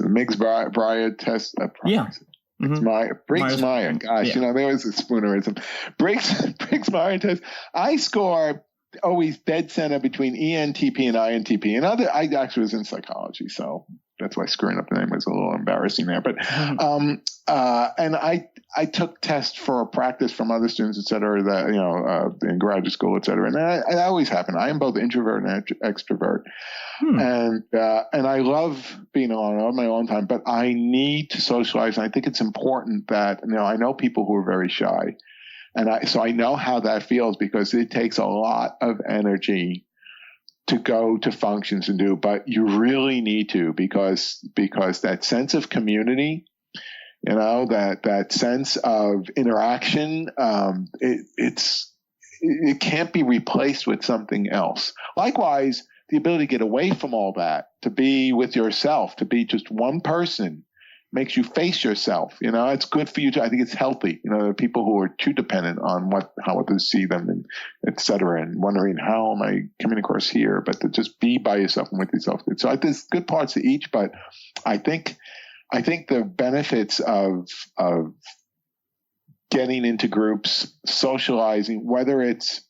S3: the Miggs Breyer test?
S1: Yeah.
S3: Briggs Meyer. Gosh, there was a spoonerism. Briggs Meyer test. I score always dead center between ENTP and INTP. And I actually was in psychology, so that's why screwing up the name was a little embarrassing there. But and I took tests for practice from other students, et cetera, that in graduate school, et cetera. And that always happened. I am both introvert and extrovert, and I love being alone. I love my alone time, but I need to socialize. And I think it's important that I know people who are very shy, and so I know how that feels because it takes a lot of energy to go to functions and do, but you really need to because that sense of community, that sense of interaction, it can't be replaced with something else. Likewise, the ability to get away from all that, to be with yourself, to be just one person, makes you face yourself. It's good for you I think it's healthy. People who are too dependent on how others see them and et cetera, and wondering how am I coming across here, but to just be by yourself and with yourself. So there's good parts to each, but I think the benefits of getting into groups, socializing, whether it's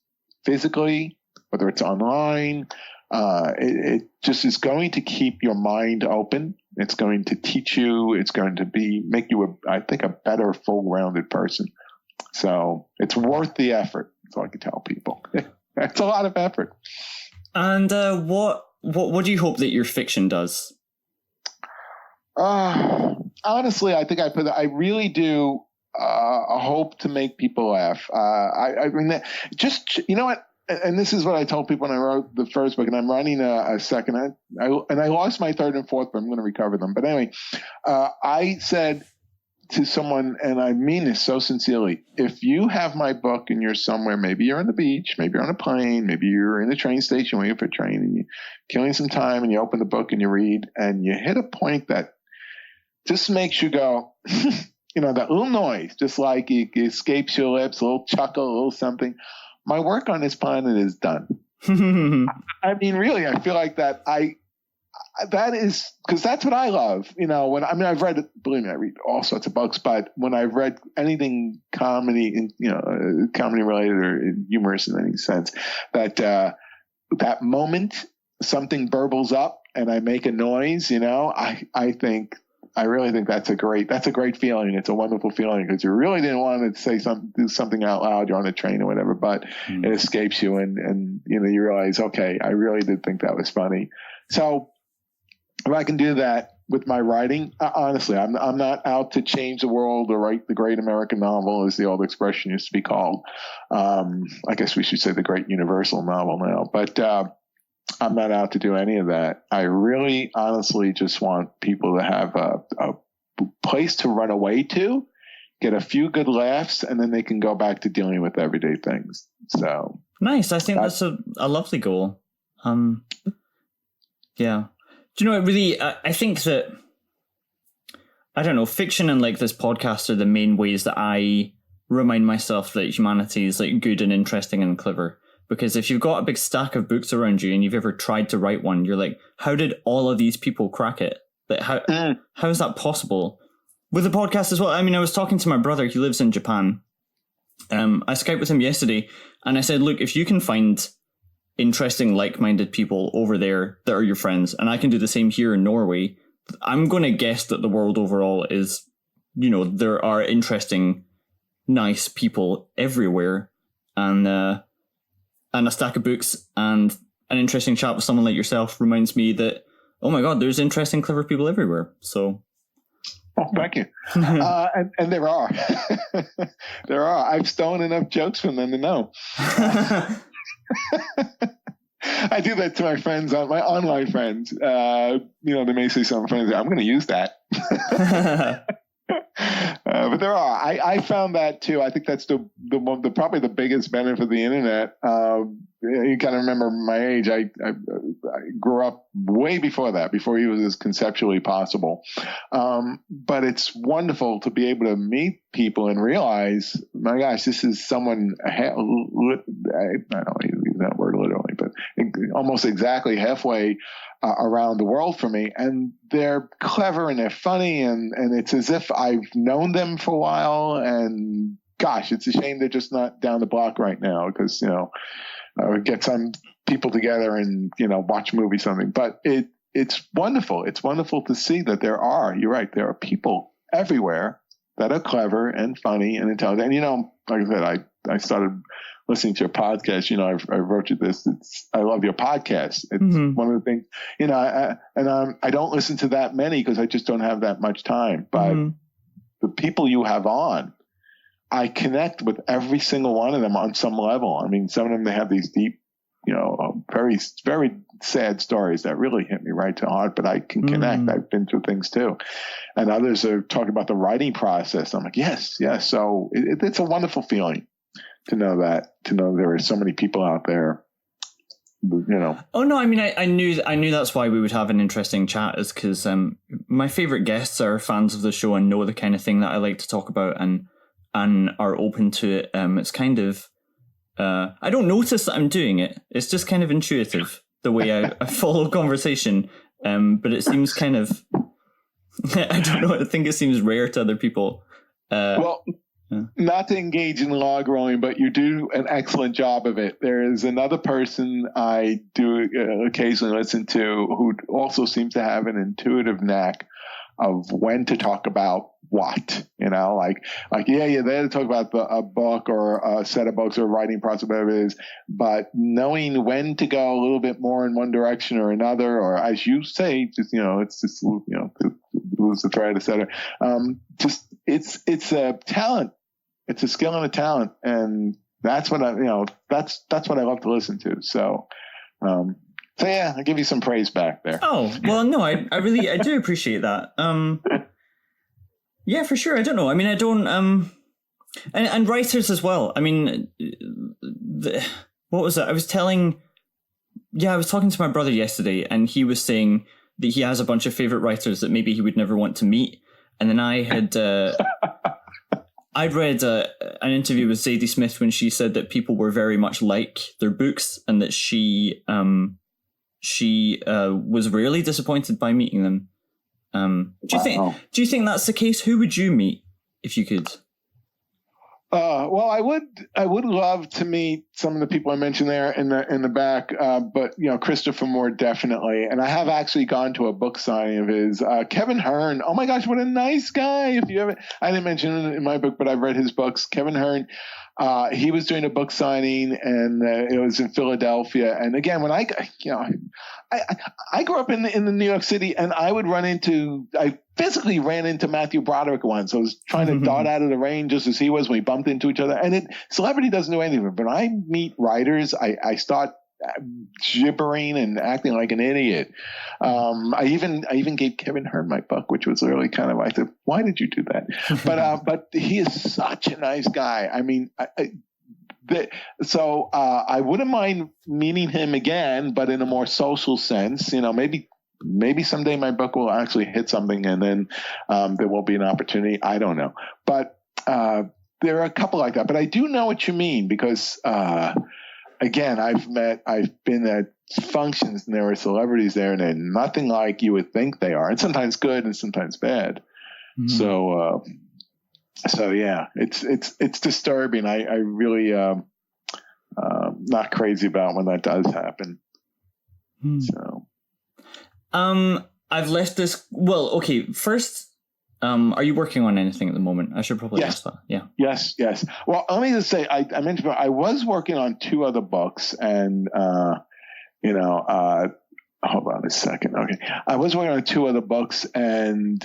S3: physically, whether it's online, it just is going to keep your mind open. It's going to teach you. It's going to make you, I think, a better, full-rounded person. So it's worth the effort. That's all I can tell people. It's a lot of effort.
S1: And what do you hope that your fiction does?
S3: Honestly, I think I really do hope to make people laugh. I mean, just you know what. And this is what I told people when I wrote the first book, and I'm writing a second. I lost my third and fourth, but I'm going to recover them. But anyway, I said to someone, and I mean this so sincerely, if you have my book and you're somewhere, maybe you're on the beach, maybe you're on a plane, maybe you're in a train station waiting for a train, and you're killing some time, and you open the book and you read, and you hit a point that just makes you go, that little noise, just like it escapes your lips, a little chuckle, a little something. My work on this planet is done. I mean, really, I feel like that is because that's what I love. I've read, believe me, I read all sorts of books, but when I've read anything comedy, comedy related or humorous in any sense, that moment something burbles up and I make a noise, I really think that's a great feeling. It's a wonderful feeling because you really didn't want to do something out loud. You're on a train or whatever, but it escapes you and you realize, okay, I really did think that was funny. So if I can do that with my writing, honestly, I'm not out to change the world or write the great American novel, as the old expression used to be called. I guess we should say the great universal novel now, but I'm not out to do any of that. I really, honestly just want people to have a place to run away to get a few good laughs, and then they can go back to dealing with everyday things. So
S1: nice. I think that's a lovely goal. Yeah. Do you know, it really, I think that, I don't know, fiction and like this podcast are the main ways that I remind myself that humanity is like good and interesting and clever. Because if you've got a big stack of books around you and you've ever tried to write one, you're like, how did all of these people crack it? Like, how is that possible? With the podcast as well, I mean, I was talking to my brother, he lives in Japan. I Skyped with him yesterday, and I said, look, if you can find interesting, like-minded people over there that are your friends, and I can do the same here in Norway, I'm going to guess that the world overall is, you know, there are interesting, nice people everywhere, and a stack of books and an interesting chat with someone like yourself reminds me that, oh my God, there's interesting, clever people everywhere. So,
S3: oh, thank you. And there are. There are. I've stolen enough jokes from them to know. I do that to my friends, my online friends. You know, they may say something funny. I'm going to use that. But there are. I found that too. I think that's the probably the biggest benefit of the internet. You kind of remember my age. I grew up way before that, before it was as conceptually possible. But it's wonderful to be able to meet people and realize, my gosh, this is someone. I don't use that word literally, but almost exactly halfway around the world for me, and they're clever and they're funny, and it's as if I've known them for a while. And gosh, it's a shame they're just not down the block right now, because, you know, get some people together and, you know, watch a movie, something. But it's wonderful. It's wonderful to see that you're right, there are people everywhere that are clever and funny and intelligent. And, you know, like I said, I started listening to your podcast. You know, I wrote you this. I love your podcast. It's one of the things, you know, I don't listen to that many because I just don't have that much time. But the people you have on, I connect with every single one of them on some level. I mean, some of them, they have these deep, you know, very, very sad stories that really hit me right to heart, but I can connect. I've been through things too. And others are talking about the writing process. I'm like, yes. So it's a wonderful feeling to know there are so many people out there, you know. Oh no,
S1: I mean, I knew that's why we would have an interesting chat, is because my favorite guests are fans of the show and know the kind of thing that I like to talk about and are open to it. It's kind of I don't notice that I'm doing it. It's just kind of intuitive the way I follow conversation. But it seems kind of I don't know. I think it seems rare to other people.
S3: Not to engage in log rolling, but you do an excellent job of it. There is another person I do occasionally listen to who also seems to have an intuitive knack of when to talk about what, you know, like you're there to talk about a book or a set of books or a writing process, whatever it is, but knowing when to go a little bit more in one direction or another, or as you say, just, you know, it's just, you know, to lose the thread, etc. It's a talent. It's a skill and a talent, and that's what that's what I love to listen to. So yeah, I'll give you some praise back there.
S1: Oh, well, no, I do appreciate that. Yeah, for sure. I don't know. I mean, I don't, and writers as well. I mean, what was it? I was talking to my brother yesterday, and he was saying that he has a bunch of favorite writers that maybe he would never want to meet. And then I had, I'd read an interview with Zadie Smith when she said that people were very much like their books, and that she was rarely disappointed by meeting them. Do you think that's the case? Who would you meet if you could?
S3: Well, I would love to meet some of the people I mentioned there in the back, but you know, Christopher Moore definitely. And I have actually gone to a book signing of his. Kevin Hearn. Oh my gosh, what a nice guy! If you haven't, I didn't mention it in my book, but I've read his books. Kevin Hearn. He was doing a book signing, and it was in Philadelphia. And again, when I grew up in the New York City, and I physically ran into Matthew Broderick once. I was trying to dart out of the rain just as he was when we bumped into each other. And celebrity doesn't do anything. But when I meet writers, I start gibbering and acting like an idiot. I even gave Kevin Hearn my book, which was really kind of, I said, why did you do that? But he is such a nice guy. I mean, so I wouldn't mind meeting him again, but in a more social sense. Maybe someday my book will actually hit something, and then there will be an opportunity. I don't know, but there are a couple like that. But I do know what you mean, because again, I've been at functions and there are celebrities there, and they're nothing like you would think they are, and sometimes good and sometimes bad. Mm-hmm. So yeah, it's disturbing. I really not crazy about when that does happen. So.
S1: I've left this. Well, okay. First, are you working on anything at the moment? I should probably ask that. Yeah.
S3: Yes. Well, let me just say, I mentioned I was working on 2 other books, and hold on a second. Okay, I was working on 2 other books, and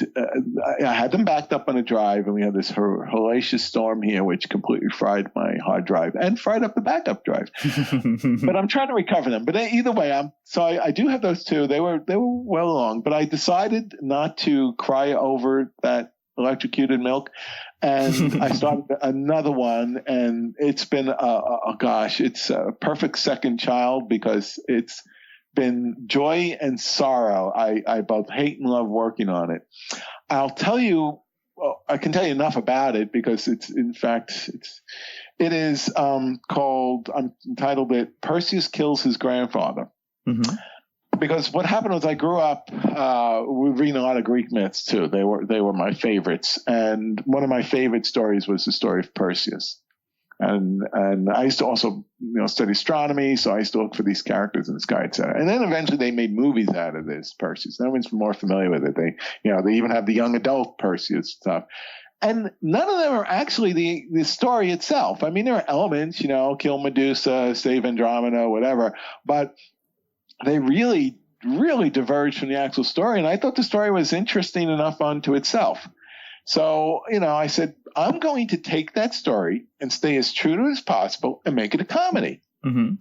S3: I had them backed up on a drive, and we had this hellacious storm here, which completely fried my hard drive and fried up the backup drive. But I'm trying to recover them. But either way, I do have those 2. They were well along, but I decided not to cry over that electrocuted milk, and I started another one, and it's been it's a perfect second child, because it's been joy and sorrow. I both hate and love working on it. I'll tell you, I can tell you enough about it, because it is called, I'm entitled it, Perseus Kills His Grandfather. Mm-hmm. Because what happened was, I grew up reading a lot of Greek myths too. They were my favorites, and one of my favorite stories was the story of Perseus. And I used to also, study astronomy, so I used to look for these characters in the sky, etc. And then eventually they made movies out of this Perseus. No one's more familiar with it. They even have the young adult Perseus stuff. And none of them are actually the story itself. I mean, there are elements, kill Medusa, save Andromeda, whatever, but they really, really diverge from the actual story. And I thought the story was interesting enough unto itself. So, I said, I'm going to take that story and stay as true to it as possible and make it a comedy. Mm-hmm.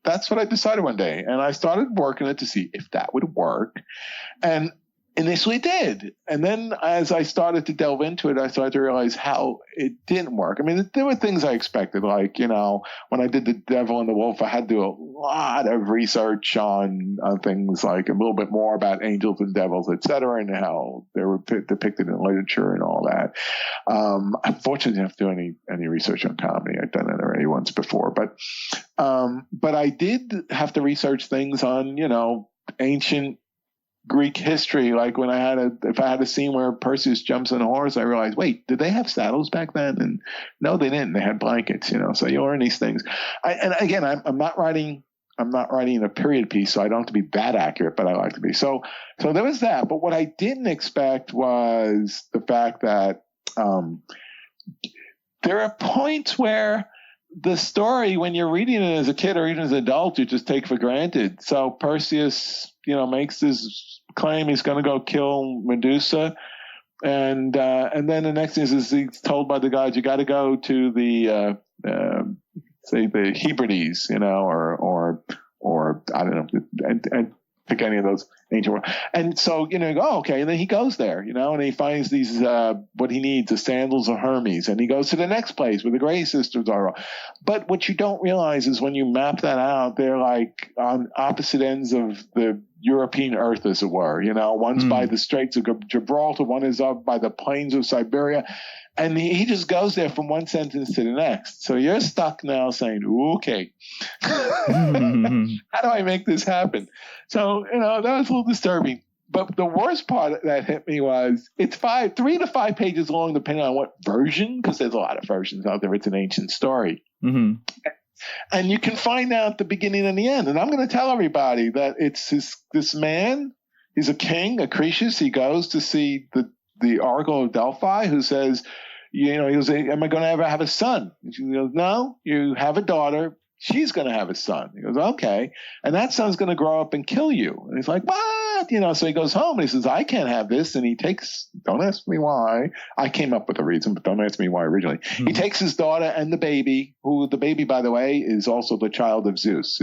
S3: That's what I decided one day. And I started working it to see if that would work. And initially it did. And then as I started to delve into it, I started to realize how it didn't work. I mean, there were things I expected, like, when I did The Devil and the Wolf, I had to do a lot of research on things like a little bit more about angels and devils, et cetera, and how they were depicted in literature and all that. Unfortunately, I didn't have to do any research on comedy. I'd done that already once before. But I did have to research things on, ancient Greek history, like when if I had a scene where Perseus jumps on a horse, I realized, wait, did they have saddles back then? And no, they didn't. They had blankets, so you learn these things. And again, I'm not writing a period piece, so I don't have to be that accurate, but I like to be. So there was that. But what I didn't expect was the fact that there are points where the story, when you're reading it as a kid or even as an adult, you just take for granted. So Perseus, makes this claim he's going to go kill Medusa, and then the next thing is he's told by the gods, you got to go to the say the Hebrides, or I don't know, and pick any of those ancient words. And so, okay. And then he goes there, and he finds these, what he needs, the sandals of Hermes. And he goes to the next place where the Grey Sisters are. But what you don't realize is when you map that out, they're like on opposite ends of the European earth, as it were. One's by the Straits of Gibraltar, one is up by the plains of Siberia. And he just goes there from one sentence to the next. So you're stuck now saying, okay, how do I make this happen? So, that was a little disturbing. But the worst part that hit me was it's 3 to 5 pages long, depending on what version, because there's a lot of versions out there. It's an ancient story. Mm-hmm. And you can find out the beginning and the end. And I'm going to tell everybody that it's this man, he's a king, a Croesus. He goes to see the Oracle of Delphi, who says, he goes, am I going to ever have a son? And she goes, no, you have a daughter. she's going to have a son. He goes, okay. And that son's going to grow up and kill you. And he's like, what? So he goes home and he says, I can't have this. And he takes, don't ask me why. I came up with a reason, but don't ask me why originally. Mm-hmm. He takes his daughter and the baby, who the baby, by the way, is also the child of Zeus.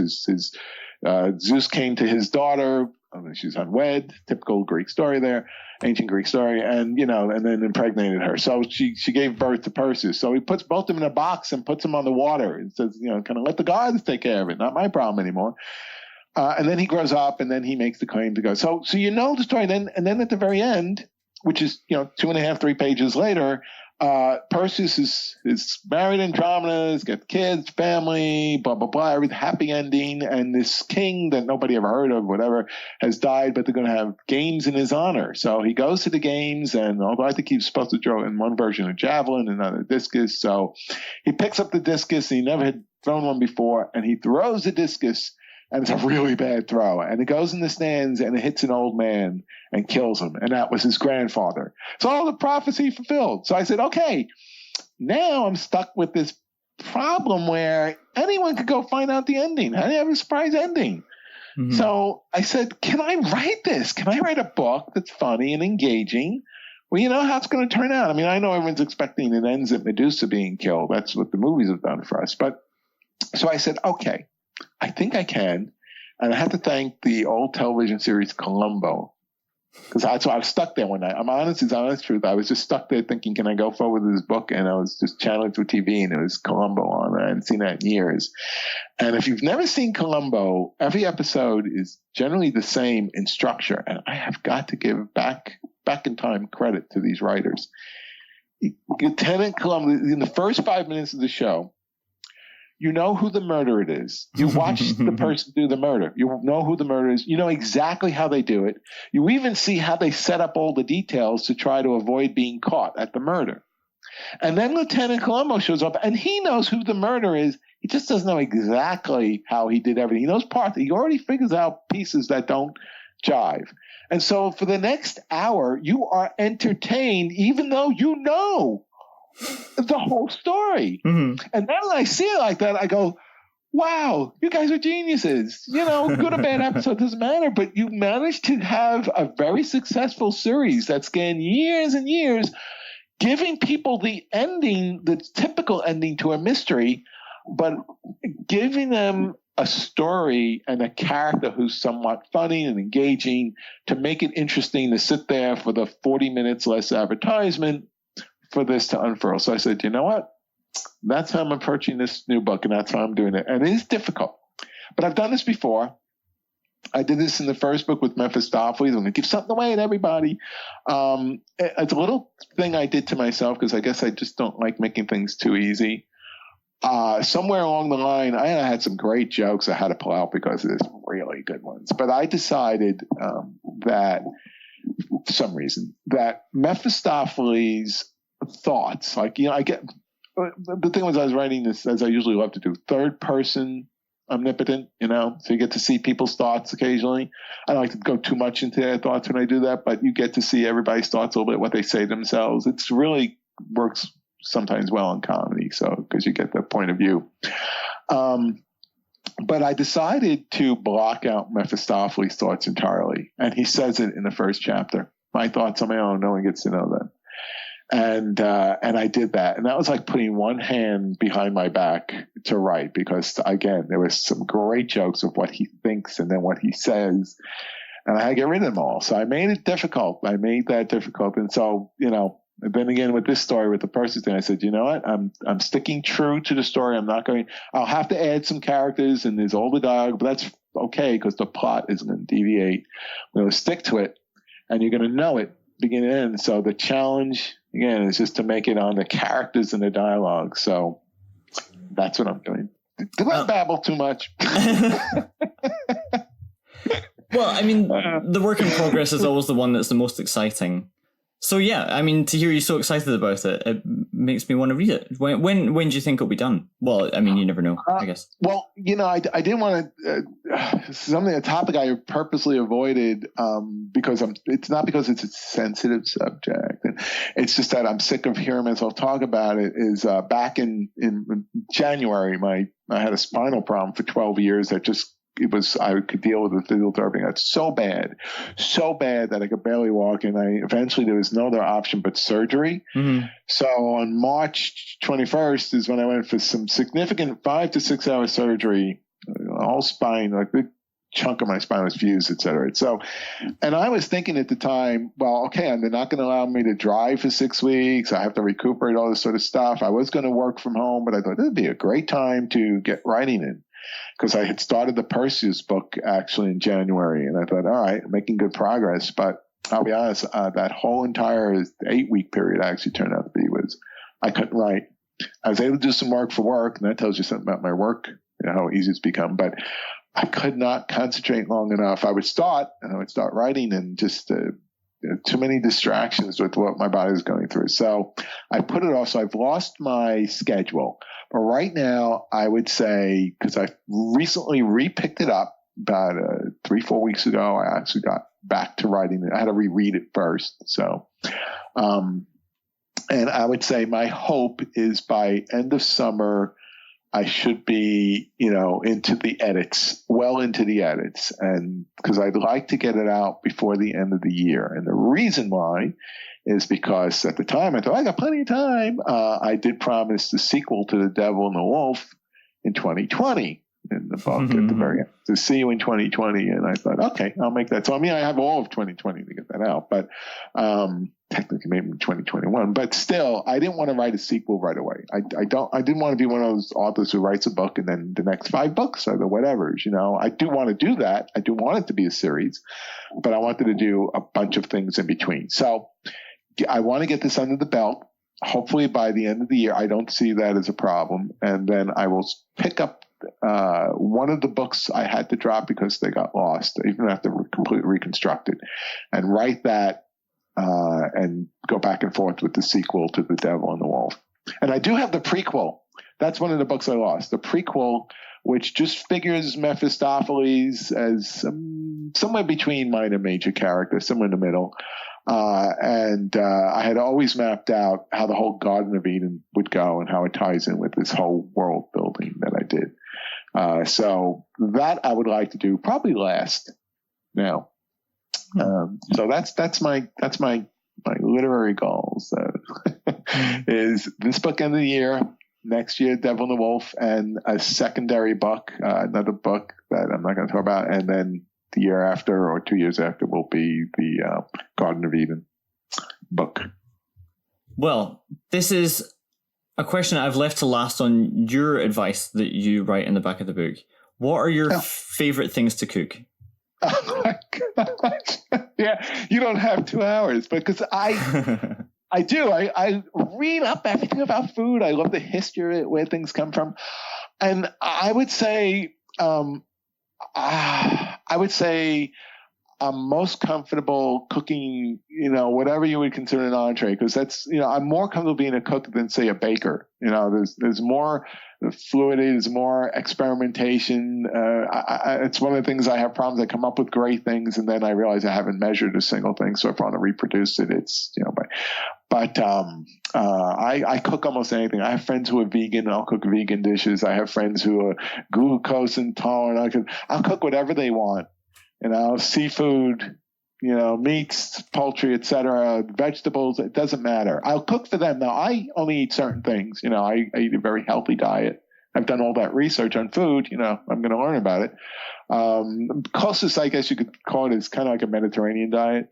S3: Zeus came to his daughter. She's unwed, typical Greek story there, ancient Greek story, and and then impregnated her. So she gave birth to Perseus. So he puts both of them in a box and puts them on the water and says, kind of let the gods take care of it, not my problem anymore. And then he grows up, and then he makes the claim to go. So the story. And then at the very end, which is 2.5, 3 pages later, Perseus is married Andromeda, he's got kids, family, blah, blah, blah, everything, happy ending. And this king that nobody ever heard of, whatever, has died, but they're going to have games in his honor. So he goes to the games, and although I think he's supposed to throw in one version of javelin and another discus. So he picks up the discus, and he never had thrown one before, and he throws the discus, and it's a really bad throw. And it goes in the stands, and it hits an old man and kills him. And that was his grandfather. So all the prophecy fulfilled. So I said, okay, now I'm stuck with this problem where anyone could go find out the ending. How do you have a surprise ending? Mm-hmm. So I said, can I write this? Can I write a book that's funny and engaging? Well, you know how it's going to turn out. I mean, I know everyone's expecting it ends at Medusa being killed. That's what the movies have done for us. But so I said, okay, I think I can. And I have to thank the old television series Columbo, because that's why I was stuck there one night. I'm honest, it's honest truth. I was just stuck there thinking, can I go forward with this book? And I was just channeling through TV, and it was Columbo on. I hadn't seen that in years. And if you've never seen Columbo, every episode is generally the same in structure. And I have got to give back in time credit to these writers. Lieutenant Columbo, in the first 5 minutes of the show, you know who the murderer is. You watch the person do the murder. You know who the murderer is. You know exactly how they do it. You even see how they set up all the details to try to avoid being caught at the murder. And then Lieutenant Columbo shows up, and he knows who the murderer is. He just doesn't know exactly how he did everything. He knows parts. He already figures out pieces that don't jive. And so for the next hour, you are entertained, even though you know the whole story. Mm-hmm. And then when I see it like that, I go, wow, you guys are geniuses. Good or bad episode doesn't matter, but you managed to have a very successful series that spanned years and years, giving people the ending, the typical ending to a mystery, but giving them a story and a character who's somewhat funny and engaging to make it interesting to sit there for the 40 minutes less advertisement for this to unfurl. So I said, you know what? That's how I'm approaching this new book, and that's how I'm doing it. And it is difficult, but I've done this before. I did this in the first book with Mephistopheles. I'm going to give something away to everybody. It's a little thing I did to myself because I guess I just don't like making things too easy. Somewhere along the line, I had some great jokes I had to pull out because there's really good ones. But I decided that, for some reason, that Mephistopheles' thoughts, I get the thing was I was writing this, as I usually love to do, third person omnipotent, so you get to see people's thoughts occasionally. I don't like to go too much into their thoughts when I do that, but you get to see everybody's thoughts a little bit, what they say themselves. It's really works sometimes well in comedy, so because you get that point of view. But I decided to block out Mephistopheles' thoughts entirely, and he says it in the first chapter. My thoughts on my own, no one gets to know them. And I did that. And that was like putting one hand behind my back to write, because again, there was some great jokes of what he thinks and then what he says. And I had to get rid of them all. So I made it difficult. I made that difficult. And so, and then again with this story, with the Perseus thing, I said, you know what? I'm sticking true to the story. I'll have to add some characters and there's all the dialogue, but that's okay because the plot isn't going to deviate. We're going to stick to it and you're going to know it beginning and end. So the challenge, again, is just to make it on the characters and the dialogue. So that's what I'm doing. Did I babble too much?
S1: Well, I mean, the work in progress is always the one that's the most exciting. So yeah, I mean, to hear you so excited about it, it makes me want to read it. When do you think it'll be done? Well, I mean, you never know, I guess.
S3: Well, I didn't want to a topic I purposely avoided because it's not because it's a sensitive subject. It's just that I'm sick of hearing myself talk about it. Is back in January, I had a spinal problem for 12 years that I could deal with the physical therapy. That's so bad that I could barely walk. And eventually there was no other option but surgery. Mm-hmm. So on March 21st is when I went for some significant 5 to 6 hour surgery. The whole spine, like big chunk of my spine was fused, et cetera. So, and I was thinking at the time, well, okay, they're not going to allow me to drive for 6 weeks. I have to recuperate all this sort of stuff. I was going to work from home, but I thought it'd be a great time to get writing in, because I had started the Perseus book actually in January, and I thought, all right, I'm making good progress. But I'll be honest, that whole entire 8-week period actually turned out to be I couldn't write. I was able to do some work for work, and that tells you something about my work, how easy it's become. But I could not concentrate long enough. I would start writing, and just too many distractions with what my body was going through. So I put it off. So I've lost my schedule. But right now, I would say, because I recently repicked it up about 3-4 weeks ago, I actually got back to writing it. I had to reread it first. So, and I would say my hope is by end of summer, I should be, into the edits, and because I'd like to get it out before the end of the year. And the reason why is because at the time I thought I got plenty of time. I did promise the sequel to The Devil and the Wolf in 2020 in the book at the very end, to see you in 2020. And I thought, okay, I'll make that. So, I have all of 2020 to get that out, but technically maybe in 2021. But still, I didn't want to write a sequel right away. I didn't want to be one of those authors who writes a book and then the next 5 books are the whatevers. I do want to do that. I do want it to be a series, but I wanted to do a bunch of things in between. So I want to get this under the belt. Hopefully by the end of the year. I don't see that as a problem. And then I will pick up one of the books I had to drop because they got lost. I even have to completely reconstruct it and write that and go back and forth with the sequel to The Devil and the Wolf. And I do have the prequel. That's one of the books I lost. The prequel, which just figures Mephistopheles as somewhere between minor major character, somewhere in the middle. And I had always mapped out how the whole Garden of Eden would go and how it ties in with this whole world building that I did. So that I would like to do probably last now. So that's my literary goals. Is this book end of the year, next year Devil and the Wolf, and a secondary book, another book that I'm not going to talk about, and then the year after or 2 years after will be the Garden of Eden book.
S1: Well, this is a question I've left to last on your advice that you write in the back of the book. What are your favorite things to cook?
S3: Oh my gosh. Yeah, you don't have 2 hours, because I do. I read up everything about food. I love the history of where things come from. And I would say, I'm most comfortable cooking, whatever you would consider an entree, because that's, I'm more comfortable being a cook than, say, a baker. There's more fluidity, there's more experimentation. It's one of the things I have problems. I come up with great things, and then I realize I haven't measured a single thing. So if I want to reproduce it, it's, but I cook almost anything. I have friends who are vegan, and I'll cook vegan dishes. I have friends who are glucose intolerant. I'll cook whatever they want. Seafood, meats, poultry, etc., vegetables, it doesn't matter. I'll cook for them. Now, I only eat certain things. I eat a very healthy diet. I've done all that research on food. I'm going to learn about it. Closest, I guess you could call it, is kind of like a Mediterranean diet,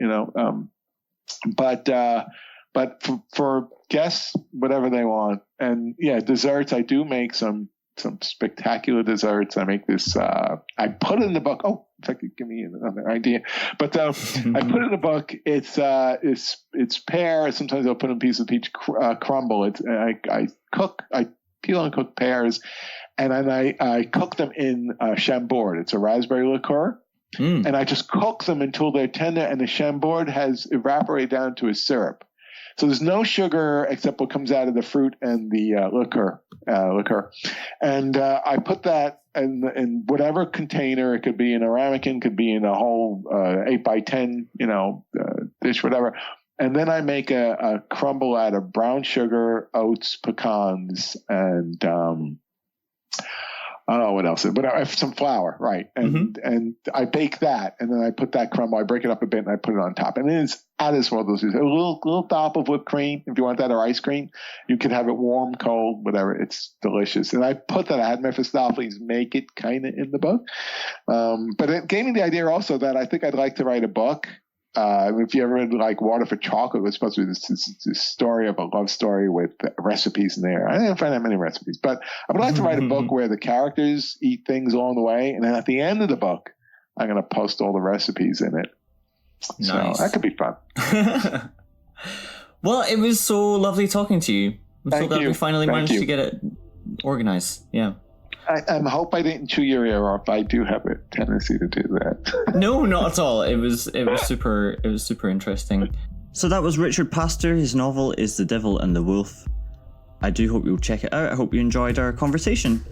S3: But for guests, whatever they want. And yeah, desserts, I do make some spectacular desserts. I make this, I put it in the book. Oh, if I could give me another idea. But I put it in the book. It's pear. Sometimes I'll put in a piece of peach crumble. I peel and cook pears, and then I cook them in Chambord. It's a raspberry liqueur. And I just cook them until they're tender, and the Chambord has evaporated down to a syrup. So there's no sugar except what comes out of the fruit and the liquor. And I put that in whatever container. It could be in a ramekin, could be in a whole 8x10, dish, whatever. And then I make a crumble out of brown sugar, oats, pecans, and I don't know what else, but I have some flour, right? And I bake that, and then I put that crumble. I break it up a bit, and I put it on top. And it's out of this world. A little dop of whipped cream, if you want that, or ice cream. You can have it warm, cold, whatever. It's delicious. And I put that. I had Mephistopheles make it kind of in the book, but it gave me the idea also that I think I'd like to write a book. If you ever read like Water for Chocolate, it's supposed to be this story of a love story with recipes in there. I didn't find that many recipes, but I would like to write a book where the characters eat things along the way, and then at the end of the book, I'm going to post all the recipes in it.
S1: Nice.
S3: So that could be fun.
S1: Well, it was so lovely talking to you. I'm so glad we finally managed to get it organized. Yeah.
S3: I hope I didn't chew your ear off. I do have a tendency to do that.
S1: No, not at all. It was super interesting. So that was Richard Pastore. His novel is The Devil and the Wolf. I do hope you'll check it out. I hope you enjoyed our conversation.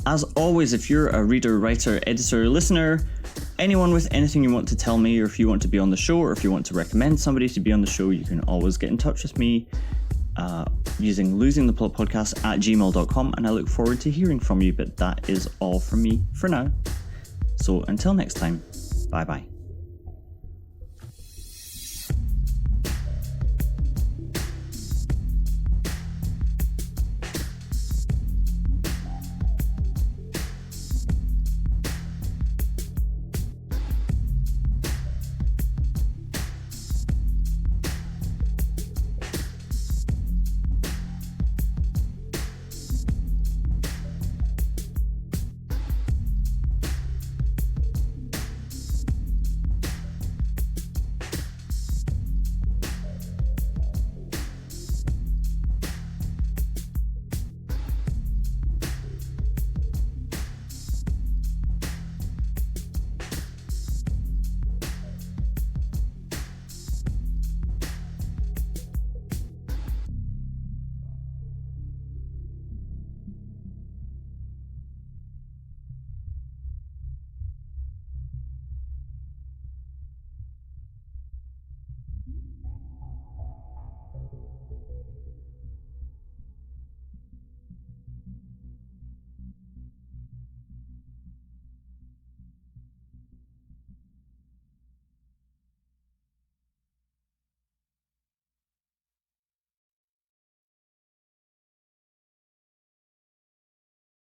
S1: As always, if you're a reader, writer, editor, listener, anyone with anything you want to tell me, or if you want to be on the show, or if you want to recommend somebody to be on the show, you can always get in touch with me using losingtheplotpodcast@gmail.com, and I look forward to hearing from you. But that is all from me for now. So until next time, bye bye.